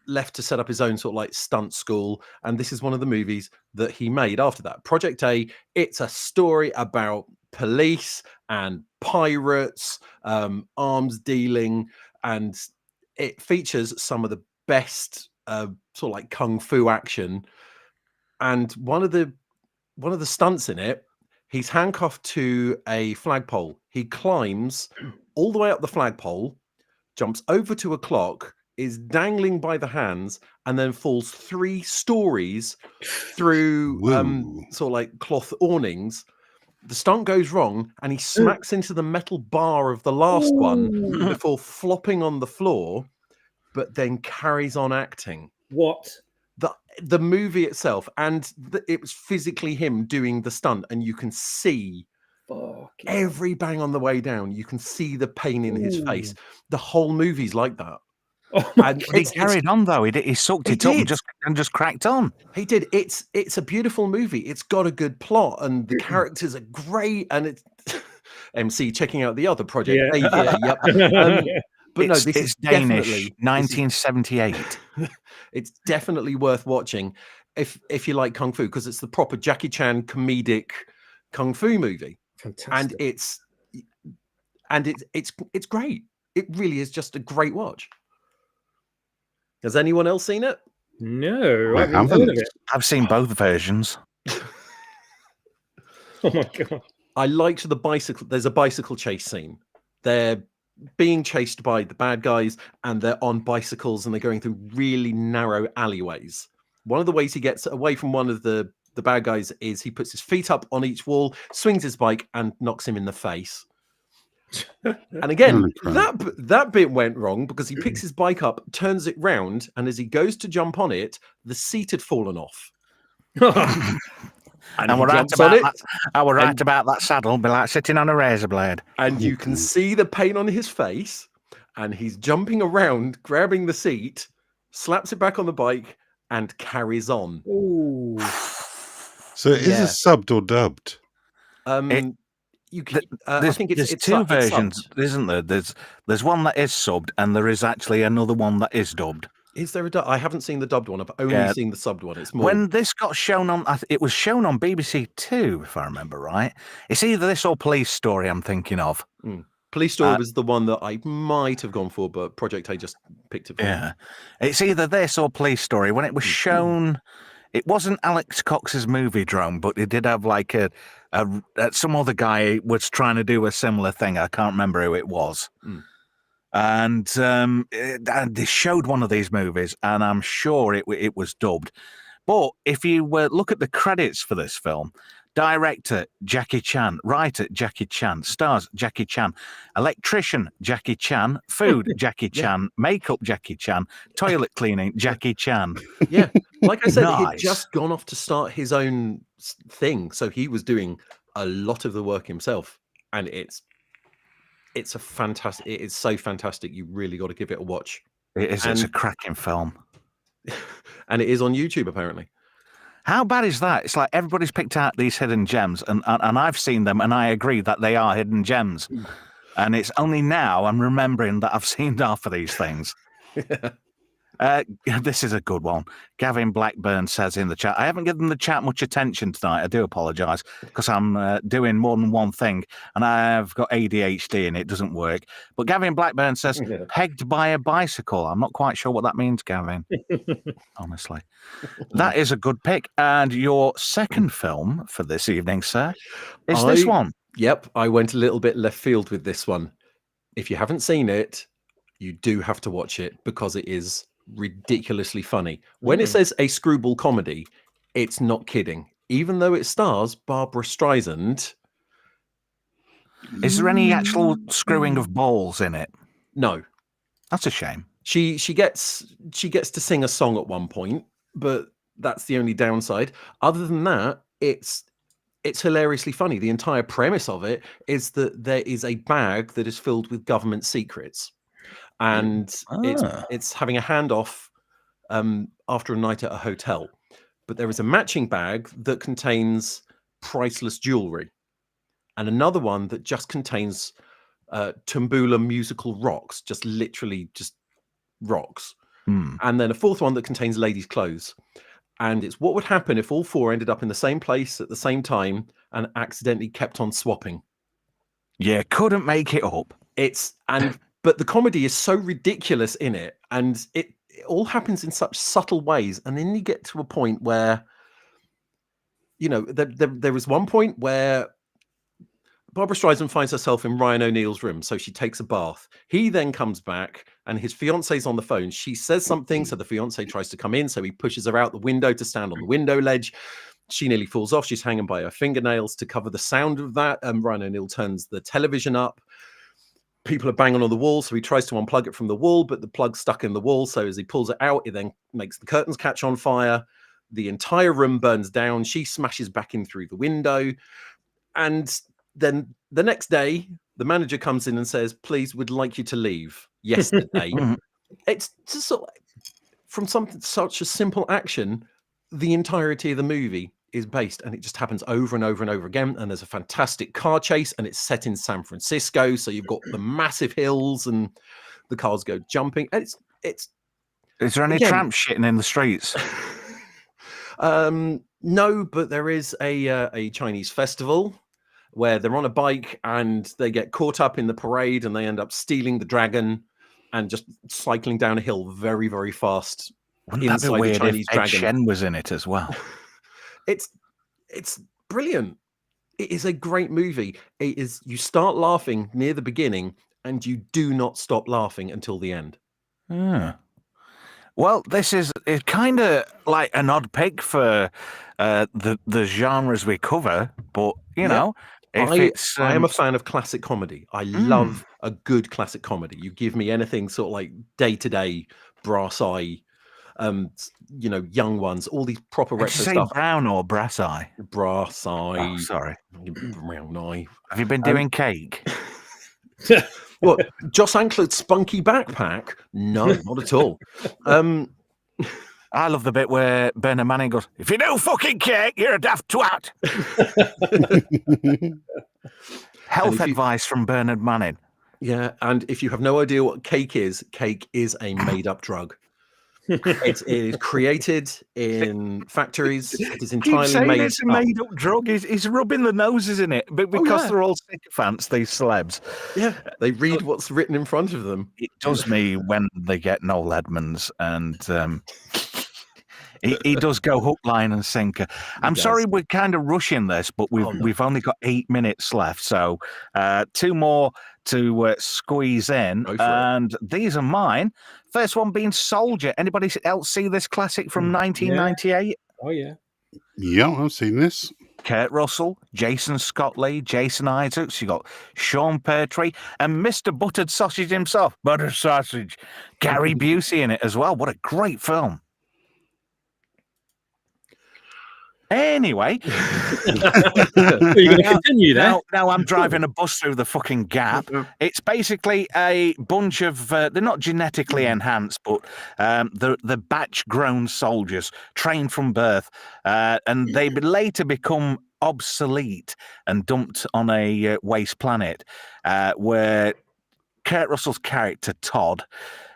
left to set up his own sort of like stunt school. And this is one of the movies that he made after that. Project A, it's a story about police and pirates, arms dealing, and it features some of the best sort of like kung fu action. And one of the stunts in it, he's handcuffed to a flagpole. He climbs all the way up the flagpole, jumps over to a clock, is dangling by the hands, and then falls 3 stories through Woo. sort of like cloth awnings. The stunt goes wrong, and he smacks into the metal bar of the last one before flopping on the floor, but then carries on acting. What? The movie itself, and it was physically him doing the stunt, and you can see every bang on the way down. You can see the pain in his face. The whole movie's like that. Oh my And God. He carried on though. He sucked it up and just cracked on. He did. It's a beautiful movie. It's got a good plot, and the characters are great. And it's MC checking out the other project. Yeah. Yep. But no, this It's is Danish, definitely 1978. it's definitely worth watching if you like kung fu, because it's the proper Jackie Chan comedic kung fu movie. Fantastic. And it's great. It really is just a great watch. Has anyone else seen it? No, I I haven't heard of haven't. it. I've seen both versions. Oh my God. I liked the bicycle. There's a bicycle chase scene. They're being chased by the bad guys, and they're on bicycles, and they're going through really narrow alleyways. One of the ways he gets away from one of the bad guys is he puts his feet up on each wall, swings his bike, and knocks him in the face. And again, that bit went wrong because he picks his bike up, turns it round, and as he goes to jump on it, the seat had fallen off. And we're right about that saddle, be like sitting on a razor blade. And you can see the pain on his face, and he's jumping around, grabbing the seat, slaps it back on the bike, and carries on. Ooh. So is it subbed or dubbed? You can, I think there's it's two it's versions, subbed. isn't there? There's one that is subbed, and there is actually another one that is dubbed. Is there a dub? I haven't seen the dubbed one. I've only seen the subbed one. It's more when this got shown on. It was shown on BBC Two, if I remember right. It's either this or Police Story. I'm thinking of. Police Story was the one that I might have gone for, but Project A just picked it for me. Yeah, it's either this or Police Story. When it was shown, it wasn't Alex Cox's movie Drone, but it did have like some other guy was trying to do a similar thing. I can't remember who it was. And they showed one of these movies, and I'm sure it was dubbed. But if you look at the credits for this film, director Jackie Chan, writer Jackie Chan, stars Jackie Chan, electrician Jackie Chan, food Jackie Chan, makeup Jackie Chan, toilet cleaning Jackie Chan. Yeah, like I said, Nice. he'd just gone off to start his own thing, so he was doing a lot of the work himself, and it's a fantastic. It is so fantastic. You really got to give it a watch. It is. It's a cracking film, and it is on YouTube apparently. How bad is that? It's like everybody's picked out these hidden gems, and I've seen them, and I agree that they are hidden gems. And it's only now I'm remembering that I've seen half of these things. This is a good one. Gavin Blackburn says in the chat, I haven't given the chat much attention tonight. I do apologise because I'm doing more than one thing and I've got ADHD and it doesn't work. But Gavin Blackburn says, pegged by a bicycle. I'm not quite sure what that means, Gavin. Honestly. That is a good pick. And your second film for this evening, sir, is this one. Yep. I went a little bit left field with this one. If you haven't seen it, you do have to watch it because it is ridiculously funny. When it says a screwball comedy, it's not kidding. Even though it stars Barbara Streisand. Is there any actual screwing of balls in it? No. That's a shame. She gets to sing a song at one point, but that's the only downside. Other than that, it's hilariously funny. The entire premise of it is that there is a bag that is filled with government secrets. And it's having a handoff after a night at a hotel. But there is a matching bag that contains priceless jewelry, and another one that just contains Tumbula musical rocks, just literally just rocks. Hmm. And then a fourth one that contains ladies' clothes. And it's what would happen if all four ended up in the same place at the same time and accidentally kept on swapping. Yeah, couldn't make it up. But the comedy is so ridiculous in it, and it all happens in such subtle ways. And then you get to a point where, there was one point where Barbara Streisand finds herself in Ryan O'Neill's room, so she takes a bath. He then comes back, and his fiance's on the phone. She says something, so the fiance tries to come in, so he pushes her out the window to stand on the window ledge. She nearly falls off. She's hanging by her fingernails. To cover the sound of that, Ryan O'Neill turns the television up. People are banging on the wall, so he tries to unplug it from the wall, but the plug's stuck in the wall, so as he pulls it out, it then makes the curtains catch on fire. The entire room burns down. She smashes back in through the window, and then the next day, the manager comes in and says, "Please, would like you to leave." Yesterday. It's just sort of, from something such a simple action, the entirety of the movie is based, and it just happens over and over and over again. And there's a fantastic car chase, and it's set in San Francisco, so you've got the massive hills, and the cars go jumping. And it's. Is there any tramp shitting in the streets? No, but there is a Chinese festival where they're on a bike and they get caught up in the parade and they end up stealing the dragon and just cycling down a hill very, very fast. Wouldn't that be weird if Ed Sheeran was in it as well? It's brilliant. It is a great movie. It is. You start laughing near the beginning and you do not stop laughing until the end. Yeah. Well, this is kind of like an odd pick for the genres we cover, but you know, I am a fan of classic comedy. I love a good classic comedy. You give me anything sort of like Day to Day, Brass Eye, Young Ones, all these proper retro stuff. Brown or Brass Eye? Brass Eye. Oh, sorry. Brown Eye. Have you been doing cake? What? Joss Ankler's spunky backpack? No, not at all. I love the bit where Bernard Manning goes, "If you do fucking cake, you're a daft twat." Health advice from Bernard Manning. Yeah, and if you have no idea what cake is a made-up drug. It is created in factories. It is entirely made. It's a made-up drug. He's rubbing the noses in it, but because they're all sycophants, these celebs. Yeah, they read what's written in front of them. It does me when they get Noel Edmonds, and he does go hook, line, and sinker. I'm sorry we're kind of rushing this, but we've only got 8 minutes left, so 2 more to squeeze in, and these are mine. First one being Soldier. Anybody else see this classic from 1998? Oh yeah. Yeah, I've seen this. Kurt Russell, Jason Scott Lee, Jason Isaacs. You got Sean Pertwee and Mr. Buttered Sausage himself, Butter Sausage, Gary Busey in it as well. What a great film! Anyway, Are you going to continue there? now I'm driving a bus through the fucking gap. It's basically a bunch of they're not genetically enhanced, but they're batch-grown soldiers trained from birth, and they later become obsolete and dumped on a waste planet, where Kurt Russell's character Todd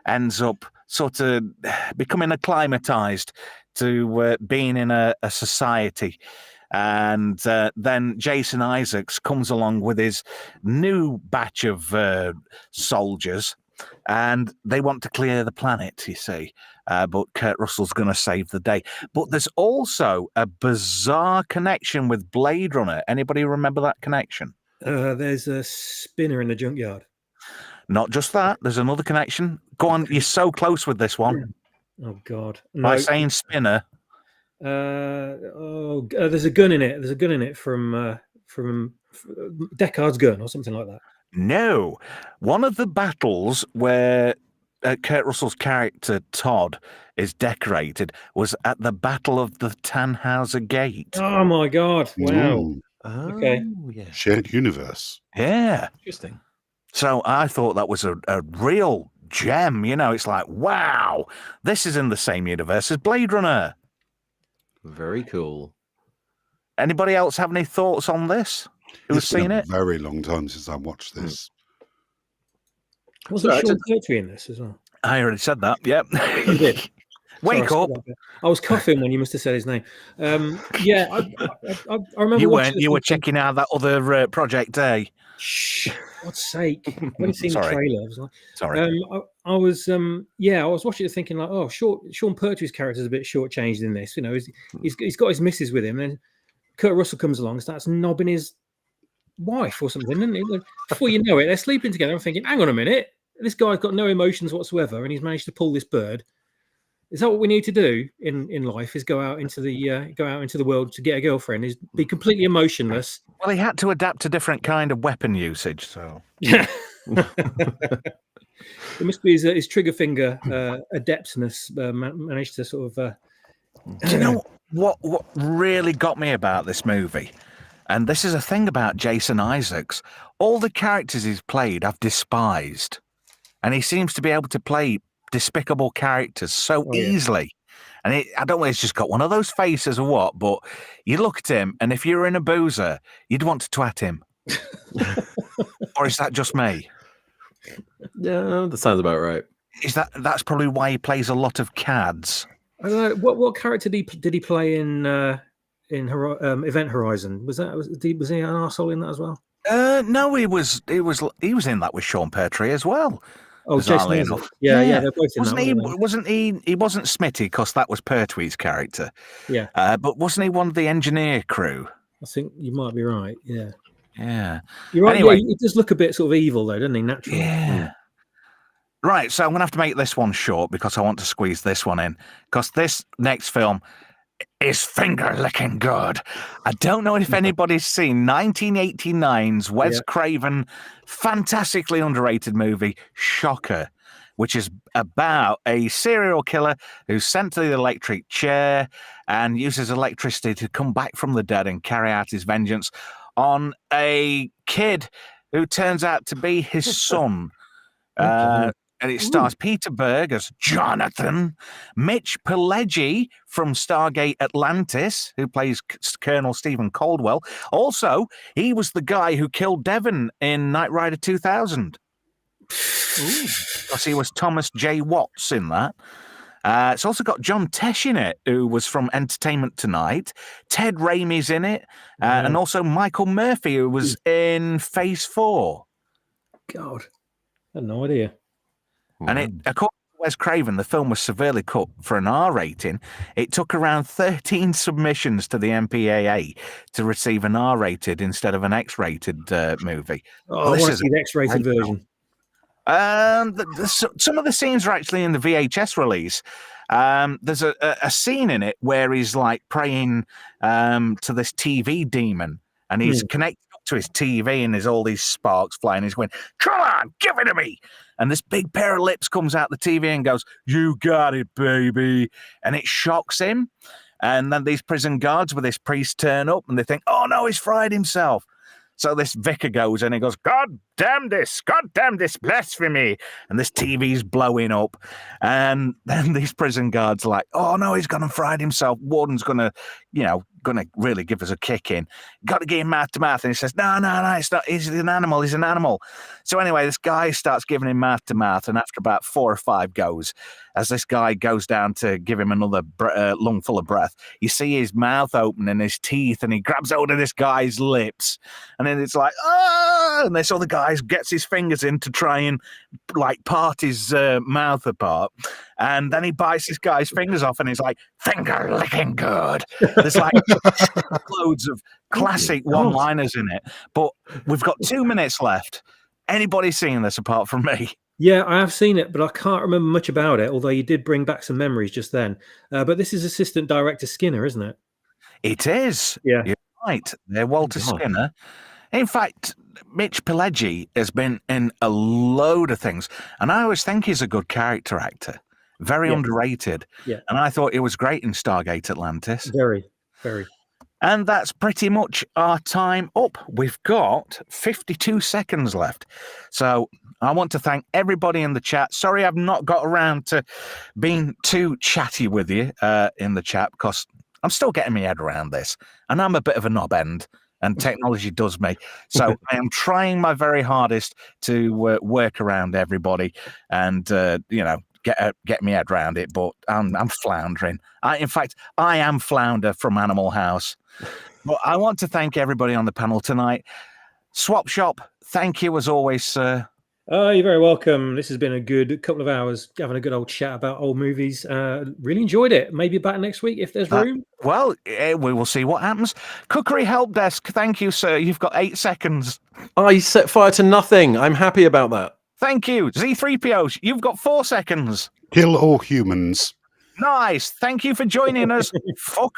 ends up sort of becoming acclimatized to being in a society. And then Jason Isaacs comes along with his new batch of soldiers, and they want to clear the planet, you see. But Kurt Russell's going to save the day. But there's also a bizarre connection with Blade Runner. Anybody remember that connection? There's a spinner in the junkyard. Not just that. There's another connection. Go on. You're so close with this one. Oh God! By saying spinner. There's a gun in it. There's a gun in it from Deckard's gun or something like that. No, one of the battles where Kurt Russell's character Todd is decorated was at the Battle of the Tannhauser Gate. Oh my God! Wow. Ooh, Okay. Yeah. shared universe. Yeah. Interesting. So I thought that was a real gem. You know, it's like, wow, this is in the same universe as Blade Runner. Very cool. Anybody else have any thoughts on this? Who's It's been seen a it? very long time since I watched this. Wasn't Sorry, I Sean just- Pertwee in this as well? I already said that. Yep. You did? Wake Sorry, up. I was coughing when you must have said his name. Yeah, I remember You watching weren't. You were thinking, checking out that other Project A. shh, God's sake. I've only seen the Sorry. trailer. I was like, Sorry. I was watching it thinking like, oh, Sean Pertwee's character is a bit shortchanged in this. You know, he's got his missus with him, and then Kurt Russell comes along and starts knobbing his wife or something, and before you know it, they're sleeping together. I'm thinking, hang on a minute, this guy's got no emotions whatsoever, and he's managed to pull this bird. Is that what we need to do in life? Is go out into the world to get a girlfriend? Is be completely emotionless? Well, he had to adapt to different kind of weapon usage. So Yeah, it must be his trigger finger adeptness managed to sort of. do you know what really got me about this movie? And this is a thing about Jason Isaacs. All the characters he's played, I've despised, and he seems to be able to play despicable characters so easily. And I don't know, he's just got one of those faces or what, but you look at him, and if you were in a boozer, you'd want to twat him. Or is that just me? Yeah, that sounds about right. That's probably why he plays a lot of cads. I don't know what character did he play in Event Horizon? Was he an arsehole in that as well? No, he was in that with Sean Pertwee as well. Oh, Jason bizarrely Isaacs. enough. Yeah, they're both in Wasn't that. he? Weren't Wasn't he? He wasn't Smitty because that was Pertwee's character. they? Yeah, But wasn't he one of the engineer crew? I think you might be right. Yeah, Yeah. you're right. Anyway. Yeah, he does look a bit sort of evil though, doesn't he? Naturally. Yeah. Right, so I'm going to have to make this one short because I want to squeeze this one in. Because this next film is finger-licking good. I don't know if anybody's seen 1989's Wes Craven fantastically underrated movie, Shocker, which is about a serial killer who's sent to the electric chair and uses electricity to come back from the dead and carry out his vengeance on a kid who turns out to be his son. And it stars Peter Berg as Jonathan, Mitch Pileggi from Stargate Atlantis, who plays Colonel Stephen Caldwell. Also, he was the guy who killed Devon in Knight Rider 2000. Because he was Thomas J. Watts in that. It's also got John Tesh in it, who was from Entertainment Tonight. Ted Raimi's in it. And also Michael Murphy, who was in Phase 4. God, I had no idea. And according to Wes Craven, the film was severely cut for an R rating. It took around 13 submissions to the MPAA to receive an R rated instead of an X rated movie. Oh, I want to see the X rated version. Some of the scenes are actually in the VHS release. There's a scene in it where he's like praying to this TV demon, and he's connected up to his TV, and there's all these sparks flying. He's going, "Come on, give it to me!" And this big pair of lips comes out the TV and goes, "You got it, baby!" And it shocks him. And then these prison guards with this priest turn up, and they think, "Oh no, he's fried himself." So this vicar goes and he goes, God damn this blasphemy. And this TV's blowing up. And then these prison guards are like, oh no, he's gone and fried himself. Warden's gonna really give us a kick in. Got to get him mouth to mouth. And he says, no, it's not. He's an animal. So anyway, this guy starts giving him mouth to mouth. And after about 4 or 5 goes, as this guy goes down to give him another lungful of breath, you see his mouth open and his teeth, and he grabs hold of this guy's lips. And then it's like, ah! And this other guy gets his fingers in to try and like part his mouth apart. And then he bites this guy's fingers off, and he's like, finger licking good. There's like loads of classic one-liners in it. But we've got 2 minutes left. Anybody seen this apart from me? Yeah, I have seen it, but I can't remember much about it, although you did bring back some memories just then. But this is Assistant Director Skinner, isn't it? It is. Yeah. You're right. They're Walter Skinner. In fact, Mitch Pileggi has been in a load of things, and I always think he's a good character actor. Very underrated. Yeah. And I thought it was great in Stargate Atlantis. Very, very. And that's pretty much our time up. We've got 52 seconds left. So I want to thank everybody in the chat. Sorry I've not got around to being too chatty with you in the chat, because I'm still getting my head around this. And I'm a bit of a knob end. and technology does me. So I am trying my very hardest to work around everybody and, get me head around it, but I'm floundering. In fact, I am Flounder from Animal House. But I want to thank everybody on the panel tonight. Swap Shop, thank you as always, sir. Oh, you're very welcome. This has been a good couple of hours having a good old chat about old movies. Really enjoyed it. Maybe back next week if there's room. Well, we will see what happens. Cookery Help Desk, thank you, sir. You've got 8 seconds. I set fire to nothing. I'm happy about that. Thank you. Z3PO, you've got 4 seconds. Kill all humans. Nice. Thank you for joining us. Fuck